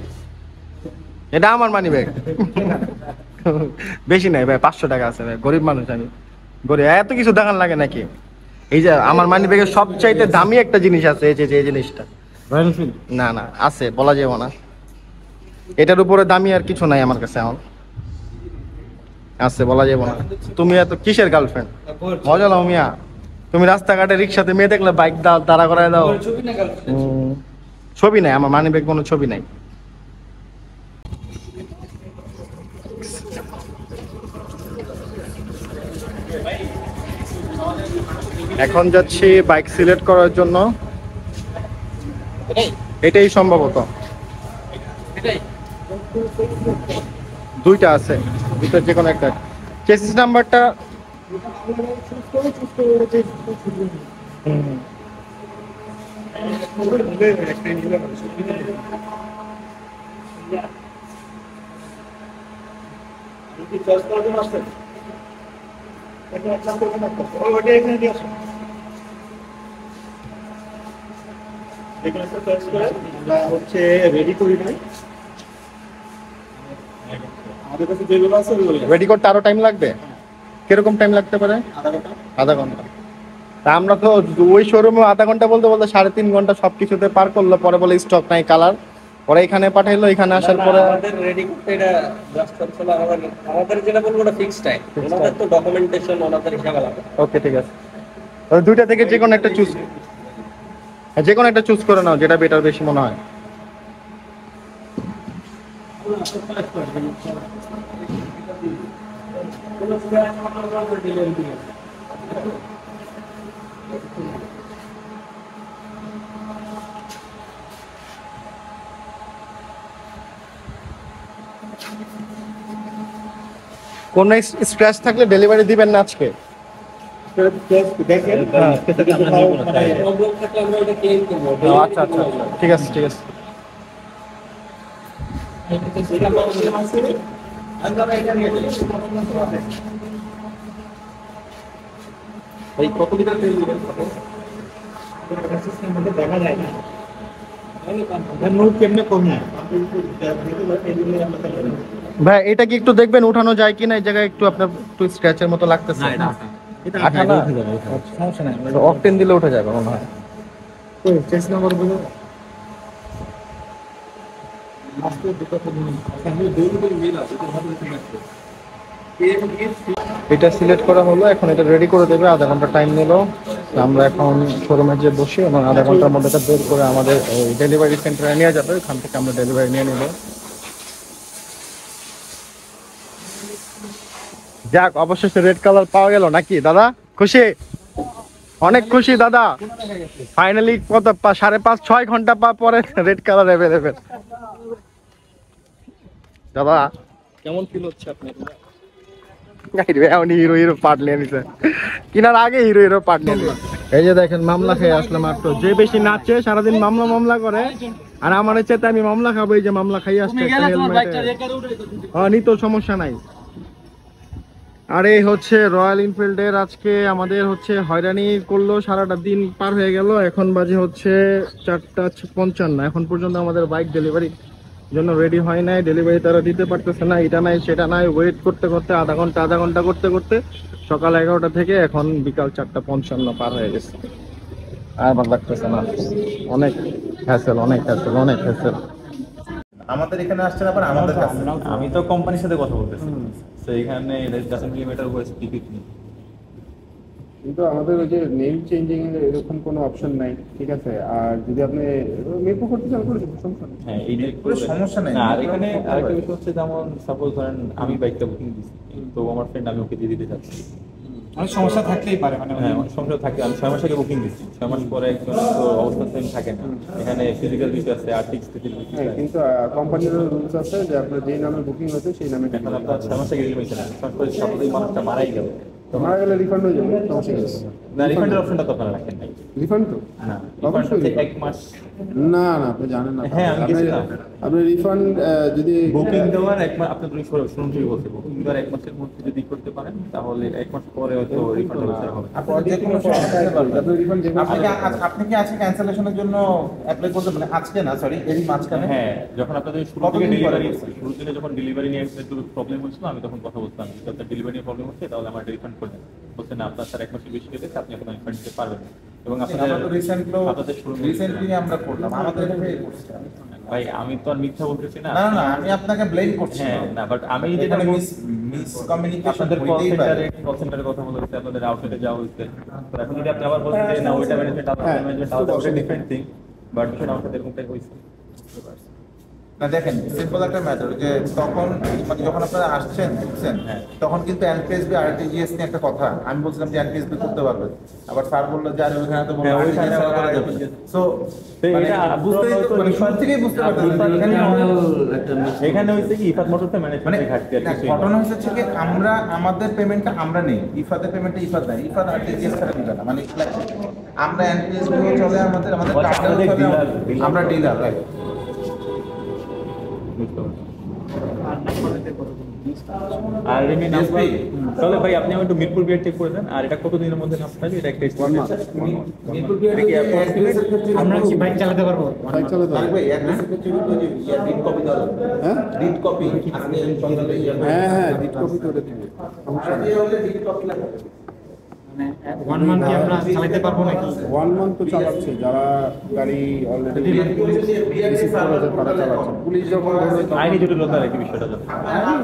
বেশি নাই ভাই, 500 টাকা আছে ভাই, গরিব মানুষ আমি, গরিব, এত কিছু দেখান লাগে নাকি? এই যে আমার মানি ব্যাগের সবচাইতে দামি একটা জিনিস আছে, এই যে এই জিনিসটা, না না আছে, বলা যাবে না, এটার উপরে দামি আর কিছু নাই আমার কাছে এখন আছে, বলা যাবে না। তুমি এত কিসের গার্লফ্রেন্ড? মজা লাও মিয়া, তুমি রাস্তাঘাটে রিক্সাতে মেয়ে দেখলে বাইক দাঁড়া করায় দাও। ছবি না girlfriend? ছবি নাই আমার মানি ব্যাগ, কোনো ছবি নাই। এখন যাচ্ছি বাইক সিলেক্ট করার জন্য, এটাই সম্ভবত, দুইটা আছে, দুইটার যে কোনো একটা। চেসিস নাম্বারটা হচ্ছে রেডি করি নাই, আমাদের কাছে যেগুলো আছে ওইগুলো রেডি করতে আরো টাইম লাগবে? কিরকম টাইম লাগতে পারে? আধা ঘন্টা। তা আমরা তো ওই শোরুমে আধা ঘন্টা বলতে বলতে 3.5 ঘন্টা সবকিছুতে পার করলো, পরে বলে স্টক নাই কালার, পরে এখানে পাঠাইলো, এখানে আসার পরে আমাদের রেডি করতে এটা জাস্ট হলো আমাদের যেটা বলবো ওটা ফিক্স টাইম, ওনাদের তো ডকুমেন্টেশন ওনাদের হিসাব আলাদা। ওকে ঠিক আছে, তাহলে দুইটা থেকে যে কোনো একটা চুজ, যে কোনো একটা চুজ করে নাও, যেটা বেটার বেশি মনে হয়। কোন স্ক্র্যাচ থাকলে ডেলিভারি দিবেন না আজকে? দেখেন প্রবলেম থাকলে আমরা এটা ক্লেম করব। আচ্ছা আচ্ছা আচ্ছা, ঠিক আছে ঠিক আছে। এই কত লিটার তেল দিবেন? দেখা যায় না, নোট কেমনে কমে ভাই এটা কি একটু দেখবেন উঠানো যায় কিনা, এই জায়গায় একটু আপনার একটু স্ক্র্যাচের মতো লাগতেছে। আঠা না, সমস্যা নাই, অকটেন দিলে উঠে যাবে মনে হয়। চেস নাম্বার গুলো আজকে দুটো দিন আমি দুই মিল আছে তো ভালো লাগছে। এটা সিলেক্ট করা হলো, এখন এটা রেডি করে দেবে, আধা ঘন্টা টাইম নিল। আমরা এখন শোরুমে যে বসি এবং আধা ঘন্টার মধ্যে এটা বের করে আমাদের ডেলিভারি সেন্টারে নিয়ে যাবে, ওখান থেকে আমরা ডেলিভারি নিয়ে নিব। যাক, অবশেষে রেড কালার পাওয়া গেল নাকি দাদা? খুশি? অনেক খুশি দাদা, ফাইনালি কত 5.5-6 ঘন্টা পরে রেড কালার অ্যাভেলেবেল। দাদা কেমন ফিল হচ্ছে আপনার? হিরো হিরো পার্ট নিয়ে নিছে, কিনার আগে হিরো হিরো পার্ট নিয়ে নিছে। এই যে দেখেন মামলা খেয়ে আসলাম মাত্র, যে বেশি নাচে সারাদিন মামলা মামলা করে, আর আমার ইচ্ছেতে আমি মামলা খাবো, এই যে মামলা খাই আসছে। হ্যাঁ নিত, সমস্যা নাই। আর এই হচ্ছে রয়্যাল এনফিল্ডের আজকে আমাদের হচ্ছে হয়রানি করলো, সারাটা দিন পার হয়ে গেল, এখন বাজে হচ্ছে 4:55, এখন পর্যন্ত আমাদের বাইক ডেলিভারি জন্য রেডি হয় নাই, ডেলিভারি তারা দিতে পারতেছে না, এটা নাই সেটা নাই, ওয়েট করতে করতে আধা ঘন্টা করতে করতে সকাল 11টা থেকে এখন বিকাল 4:55 পার হয়ে গেছে। আর ভালো লাগতেছে না, অনেক হ্যাসেল, অনেক হ্যাসেল, অনেক হ্যাসেল। আমাদের এখানে আসছেন আবার আমাদের কাছে, আমি তো কোম্পানির সাথে কথা বলতেছি, তো এখানে doesn't really matter what speak me. কিন্তু আমাদের ওই যে নেম চেঞ্জিং এর এরকম কোনো অপশন নাই, ঠিক আছে? আর যদি আপনি মেপও করতে চান করে দিন, সমস্যা নেই। হ্যাঁ এই কোনো সমস্যা নাই। আর এখানে আরেকটা বিষয় হচ্ছে, যেমন সাপোজ ধরেন আমি বাইকটা বুকিং দিচ্ছি, তো আমার ফ্রেন্ড আমি ওকে দিয়ে দিতে চাচ্ছি, অনেক সমস্যা থাকতেই পারে, মানে হ্যাঁ অনেক সমস্যা থাকে। আমি 6 মাস আগে বুকিং দিচ্ছি, 6 মাস পরে একজন তো অবস্থা সেম থাকে না, এখানে ফিজিক্যাল বিষয় আছে, আর্থিক স্থিতির বিষয় হ্যাঁ, আছে। কিন্তু কোম্পানির রুলস আছে যে আপনার যেই নামে বুকিং হচ্ছে সেই নামে এখন আপনার 6 মাস আগে রিলিজ হয়েছে না, 6 মাস পরে সাপোজ এই মানুষটা মারাই গেল, মারা গেলে রিফান্ড হয়ে যাবে, সমস্যা নেই। না, রিফান্ডের অপশনটা তো আপনারা রাখেন নাই। রিফান্ড তো না, অবশ্যই রিফান্ড refund। 1 মাস না না, আপনি জানেন না। হ্যাঁ, আমি গেছিলাম। আপনি রিফান্ড যদি বুকিং দেওয়ার 1 মাস, আপনাদের শোরুম থেকে বলছে বুকিং দেওয়ার 1 মাসের মধ্যে যদি করতে পারেন তাহলে 1 মাস পরে হয়তো রিফান্ড হবে। আপনি যে কোনো সময় আসতে পারবেন। আপনি কি আজকে ক্যান্সেলেশনের জন্য অ্যাপ্লাই করতে পারেন? আজকে না, সরি, এরই মাঝখানে। হ্যাঁ, যখন আপনাদের শুরু থেকে ডেলিভারি যখন ডেলিভারি নিয়ে একটু প্রবলেম হচ্ছিল, আমি তখন কথা বলতাম যে আপনার ডেলিভারি নিয়ে প্রবলেম হচ্ছে, তাহলে আমার রিফান্ড করে দেন। বলছেন না, আপনার স্যার 1 মাসের বেশি গেলে আপনি এখন রিফান্ড দিতে পারবেন না। এবং রিসেন্টলি আমরা করলাম, আমাদের এখানে করছি। ভাই, আমি তো আর মিথ্যা বলতেছি না। না না, আমি আপনাকে ব্লেম করছি। হ্যাঁ, না, বাট আমি যেটা মিস কমিউনিকেশন আপনাদের কল সেন্টারে কথা বলতে আপনাদের আউটলেটে যাওয়া হয়েছে। তো এখন যদি আপনি আবার বলছেন যে না, ওইটা ম্যানেজমেন্ট তাহলে ডিফারেন্ট থিং, বাট বিষয়টা আমার সাথে এরকমটাই হয়েছে। না দেখেন, সিম্পল একটা ম্যাটার যে তখন মানে যখন আপনারা আসছেন বুঝছেন, তখন কিন্তু এনপিএসবি আরটিজিএস নিয়ে একটা কথা আমি বলছিলাম যে এনপিএসবি করতে পারবে, আবার স্যার বললো যে আরে ওইখানে তো বললো ওইখানে করা যাবে। সো এটা বুঝতেই তো মানে শুরু থেকেই বুঝতে পারতেন এখানে হইছে কি ইফাত মোটরসে ম্যানেজমেন্টের ঘাটতি আর কিছু ঘটনা হচ্ছে কি আমরা আমাদের পেমেন্টটা আমরা নেই, ইফাতের পেমেন্টটা ইফাত নেয়, ইফাত আরটিজিএস ছাড়া দিবে না। মানে আমরা এনপিএসবি চলে আমাদের কার্ডে চলে, আমরা ডিলার রাইট। আর এমনি নাম্বার তাহলে ভাই আপনি একটু মিরপুর বিয়ার চেক করে দেন। আর এটা কতদিনের মধ্যে নাম পাবে? এটা একটা মিরপুর বিয়ার আমরা কি বাইক চালাতে পারবো? বাইক চালাতে পারবো। ভাই অ্যাড্রেসের ক্ষেত্রে যদি রিড কপি দাও, হ্যাঁ রিড কপি আপনি সকালে হ্যাঁ হ্যাঁ রিড কপি করে দিবে, সমস্যা নেই। রিড কপি লাগবে। 1 মান্থ কি আমরা চালাতে পারবো নাকি? 1 মান্থ তো চালাচ্ছে যারা গাড়ি অলরেডি রিসিভ করেছে তারা চালাচ্ছে। পুলিশ যখন ধরবে আইনি জটিলতা আর কি বিষয়টা জানেন।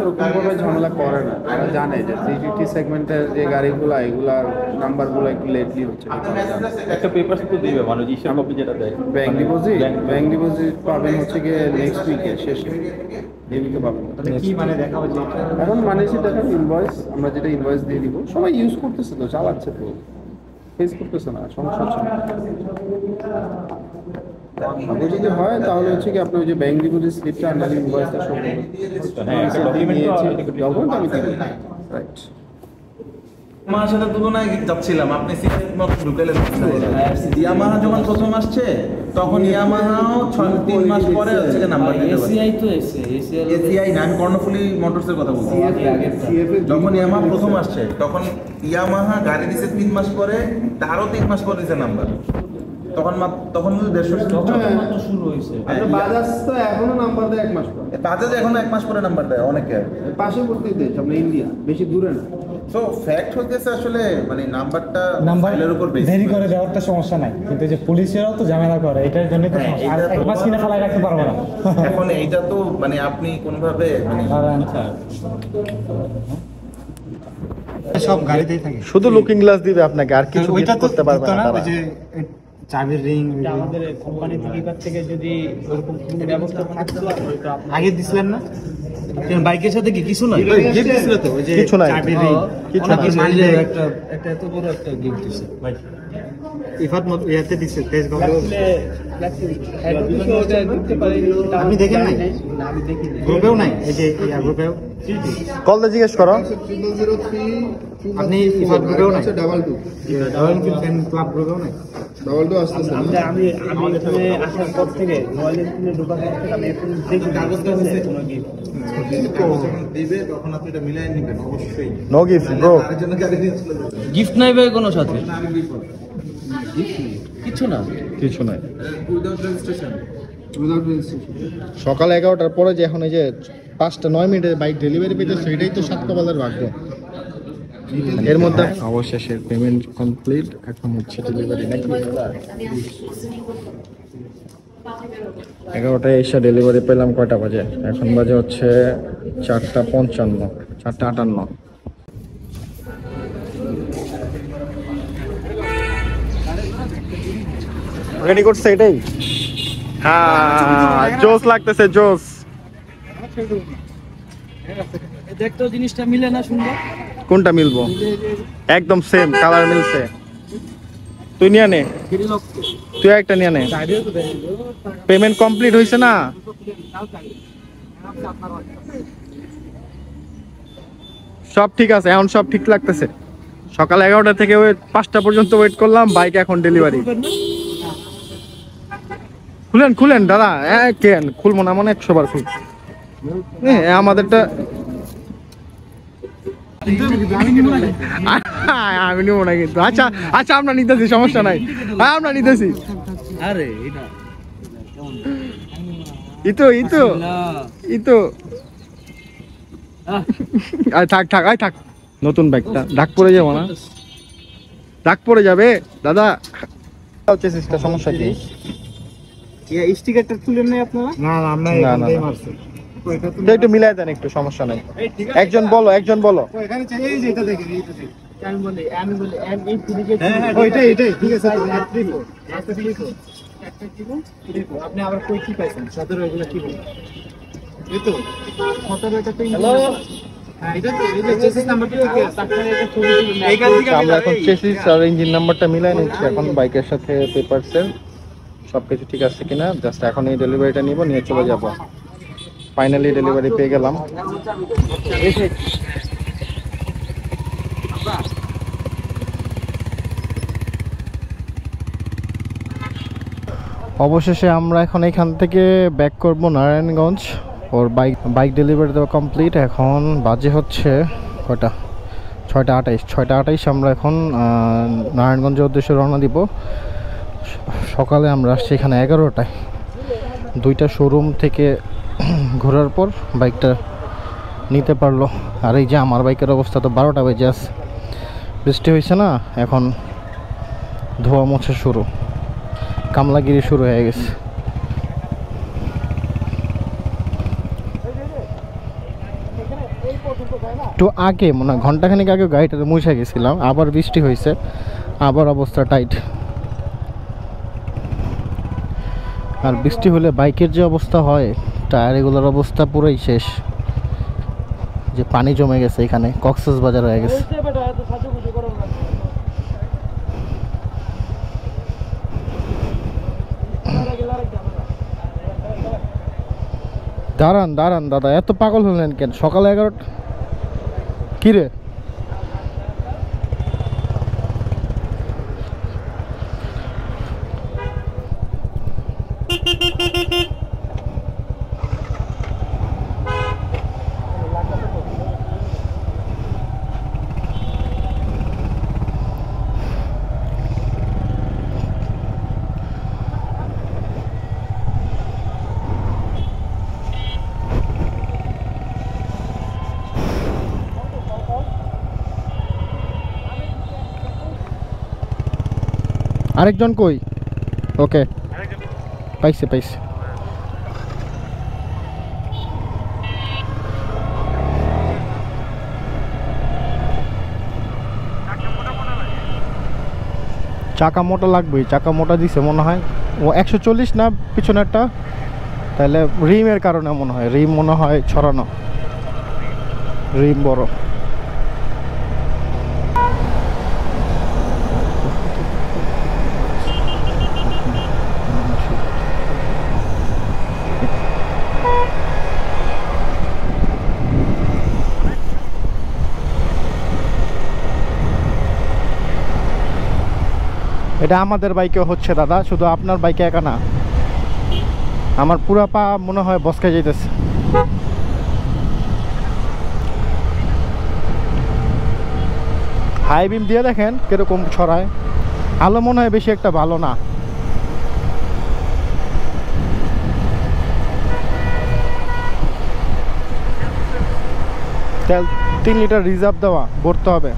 ওরকমভাবে ঝামেলা করে না, তারা জানে যে 350 সেগমেন্টের যে গাড়িগুলো এগুলার নাম্বারগুলো একটু লেটলি হচ্ছে। একটা পেপারস তো দিবে মানে ইস্যু কপি যেটা দেয়। ব্যাংক ডিপোজিট পাবেন হচ্ছে গিয়ে নেক্সট উইকে শেষে, এই উইকে পাবেন। কি মানে দেখাবো যে এখন মানে সেটা ইনভয়েস, আমরা যেটা ইনভয়েস দিয়ে দিব, সবাই ইউজ করতেছে তো, চালাচ্ছে তো, ফেস করতেছে না, সমস্যা হচ্ছে না। আগে যদি হয় তাহলে হচ্ছে কি আপনি ওই যে ব্যাংক ডিপোজিট স্লিপটা আমরা ইনভয়েসটা শো করবেন। হ্যাঁ, একটা ডকুমেন্ট ডকুমেন্ট আমি দিব, রাইট। আমার সাথে তুলনায় যাচ্ছিলাম, আপনি সিরিয়াস মত ঢুকেলেন। ইয়ামাহা যখন প্রথম আসছে তখন ইয়ামাহাও 3 মাস পরে হচ্ছে নাম্বার দিতে পারে। এসিআই তো এসিআই না, আমি কর্ণফুলী মোটরসের কথা বলছি। যখন ইয়ামাহা প্রথম আসছে তখন ইয়ামাহা গাড়ি দিছে 3 মাস পরে, তারও 3 মাস পরে দিছে নাম্বার। তখন তখন 150 শুরু হয়েছে। বাজাজ তো এখনো নাম্বার দেয় 1 মাস পরে, বাজাজ এখন 1 মাস পরে নাম্বার দেয় অনেকে। পাশেবর্তী দেশ আমরা ইন্ডিয়া, বেশি দূরে না। সো ফ্যাক্ট হইতেছে আসলে মানে নাম্বারটা নাম্বার ফাইলের উপর বেস দেরি করে দেওয়ারটা সমস্যা নাই, কিন্তু যে পুলিশেরাও তো ঝামেলা করে, এটার জন্য তো সমস্যা। আর 1 মাস কিনে ফেলা রাখতে পারবো না। এখন এইটা তো মানে আপনি কোনোভাবে মানে সব গাড়িতেই থাকে, শুধু লুকিং গ্লাস দিবে আপনাকে, আর কিছু ওইটা তো করতে পারবে না তারা। ওই যে চাবির রিং আমাদের কোম্পানি থেকে এবার থেকে যদি ওরকম কোনো ব্যবস্থা থাকতো আগে দিছিলেন না? বাইকের সাথে কি কিছু নাই? গিফট দিছিল তো, ওই যে কিছু নাই। চাবির রিং, কিছু অনেক নাই। কিছু একটা এত বড় একটা গিফট দিছে ভাই। ইফাত মত ইয়াতে দিছে তেজ গঙ্গা। আপনি দেখেন নাই? আমি দেখিনি। গ্রুপেও নাই, এই যে ইয়া গ্রুপেও কল দিয়ে জিজ্ঞেস করো। 0003 আপনি ইফাত গ্রুপেও নাই? 22 রয়্যাল এনফিল্ড ফ্যান ক্লাব গ্রুপেও নাই? 22 আসতেছে না। আমি এখানে আসার পর থেকে রয়্যাল এনফিল্ডে ঢোকার পর থেকে আমি এখন দেখি কাগজটা হচ্ছে কোনো গিফট দিবে, তখন আপনি এটা মিলাই নেবেন অবশ্যই। No gift bro. তার জন্য গাড়ি দিয়ে চলে যাবে। গিফট নাই ভাই কোনো সাথে? আমি বিপদ কিছু না। কিছু নাই। Without registration. Without registration. সকাল 11টার পরে যে এখন এই যে 5:09 বাইক ডেলিভারি পেতে, সেটাই তো 7 কপালের ভাগ্য। এর মধ্যে অবশেষে পেমেন্ট কমপ্লিট, এখন হচ্ছে ডেলিভারি নাকি 11টায় এসে ডেলিভারি পেলাম। কয়টা বাজে এখন? বাজে হচ্ছে 4:55, 4:58। রেডি করছে এটাই। হ্যাঁ, জোস লাগতেছে, জোস। দেখতো জিনিসটা মিলে না সুন্দর। কোনটা মিলবো? একদম সেম কালার মিলছে। তুই নিয়ে নে, তুই একটা নিয়ে নে। পেমেন্ট কমপ্লিট হয়েছে না? সব ঠিক আছে এখন, সব ঠিক লাগতেছে। সকাল 11টা থেকে 5টা পর্যন্ত ওয়েট করলাম, বাইক এখন ডেলিভারি। খুলেন খুলেন দাদা, কেন খুলবো না, মানে 100 বার খুল। আমাদেরটা আমি নেবো না কিন্তু। আচ্ছা আচ্ছা, আমরা নিতেছি, সমস্যা নাই, আমরা নিতেছি। আরে এটা ইতো ইতো ইতো থাক থাক, আয় থাক। নতুন বাইকটা ডাক পড়ে যাবো না, ডাক পড়ে যাবে দাদা। হচ্ছে সমস্যা কি? স্টিকারটা তুলে নেই আপনারা? না না, আমরা না, না, না। তো একটু মিলাই দেন, একটু সমস্যা নাই। একজন বলো, একজন বলো। এখানে চাই, এই যে এটা দেখেন, এইটা দেখেন। আমি বলি এটাই ঠিক আছে। আপনি আবার কই কি পাইছেন? 17 এগুলো কি বলেন? এই তো 17 এটা তো হ্যাঁ, এটা তো এই যে চেসিস নাম্বারটা কি আছে? আপনারা এটা ছবি তুলে এইখান থেকে আমরা এখন চেসিস আর ইঞ্জিন নাম্বারটা মিলাই নিচ্ছি এখন বাইকের সাথে, পেপারসের সবকিছু ঠিক আছে কিনা। জাস্ট এখন এই ডেলিভারিটা নিব, নিয়ে চলে যাব। ফাইনালি ডেলিভারি পেয়ে গেলাম। অবশেষে আমরা এখন এখান থেকে ব্যাক করব নারায়ণগঞ্জ। ওর বাইক ডেলিভারি দেওয়া কমপ্লিট। এখন বাজে হচ্ছে কয়টা? 6:28। আমরা এখন নারায়ণগঞ্জের উদ্দেশ্যে রওনা দিব। সকালে আমরা আসছি এখানে 11টায়। 2টা শোরুম থেকে ঘোরার পর বাইকটা নিতে পারলো। আর এই যে আমার বাইকের অবস্থা তো 12টা বেজে আছে। বৃষ্টি হয়েছে না, এখন ধোয়া মোছা শুরু, কামলাগিরি শুরু হয়ে গেছে। একটু আগে মনে হয় ঘন্টাখানিক আগে গাড়িটা মুছে গেছিলাম, আবার বৃষ্টি হয়েছে, আবার অবস্থা টাইট। আর বৃষ্টি হলে বাইকের যে অবস্থা হয়, টায়ার এগুলোর অবস্থা পুরোই শেষ। যে পানি জমে গেছে এখানে, কক্সবাজার হয়ে গেছে। দাঁড়ান দাঁড়ান দাদা, এত পাগল হলেন কেন? সকাল 11টা কি রে? আরেকজন কই? ওকে, পাইছে। চাকা মোটা লাগবেই, চাকা মোটা দিছে মনে হয়। ও 140 না পিছনেরটা, তাহলে রিমের কারণে মনে হয়, রিম মনে হয় ছড়ানো, রিম বড়। এটা আমাদের বাইকেও হচ্ছে দাদা, শুধু আপনার বাইকে একা না। আমার পুরা পা মনে হয় বসকে যাইতেছে। হাই বিম দিয়ে দেখেন কিরকম ছড়ায়। আলো মনে হয় বেশি একটা ভালো না। তেল 3 লিটার রিজার্ভ দেওয়া, ভরতে হবে।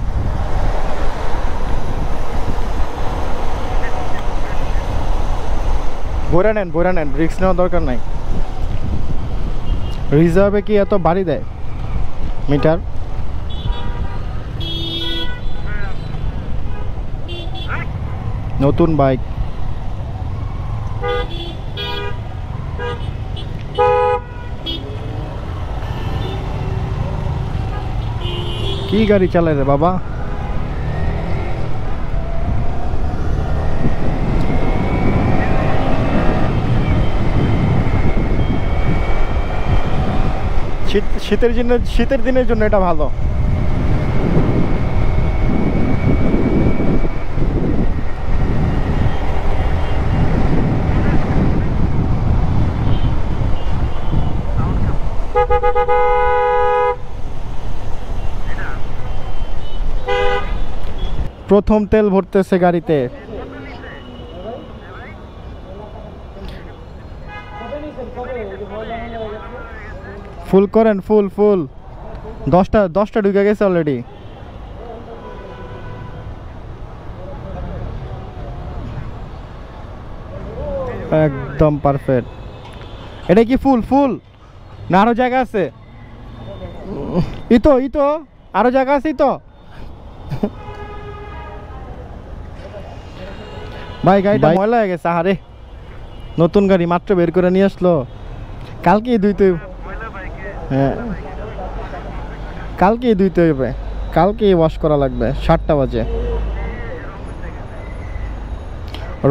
ভরে নেন, রিস্ক নেওয়ার দরকার নাই। রিজার্ভে কি এত বাড়ি দেয় মিটার? নতুন বাইক, কি গাড়ি চালায় রে বাবা? শীতের দিনের জন্য এটা ভালো। প্রথম তেল ভরতেছে গাড়িতে। ফুল করেন, ফুল ফুল। 10টা ঢুকে গেছে অলরেডি। একদম পারফেক্ট। এটা কি ফুল ফুল না আরো জায়গা আছে? ইতো আরো জায়গা আছে তো ভাই গাড়িটা ময়লা হয়ে গেছে। আরে নতুন গাড়ি মাত্র বের করে নিয়ে আসলো, কালকেই ধুইতে। হ্যাঁ কালকেই ধুইতে হবে, কালকেই ওয়াশ করা লাগবে। 7টা বাজে।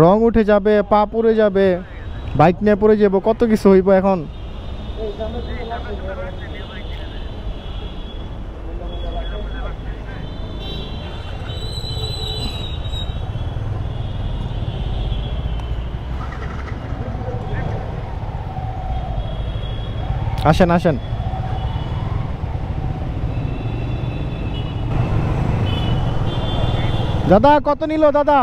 রং উঠে যাবে, পা পুড়ে যাবে, বাইক নিয়ে পড়ে যাবো, কত কিছু হইব এখন। আসেন আসেন। দাদা কত নিল দাদা?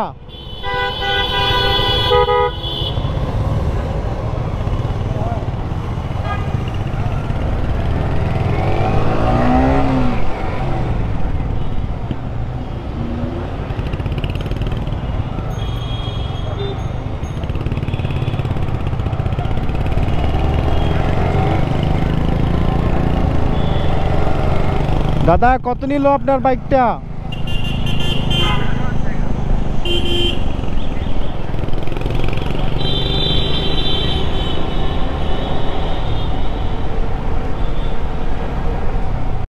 দাদা কত নিল আপনার বাইকটা?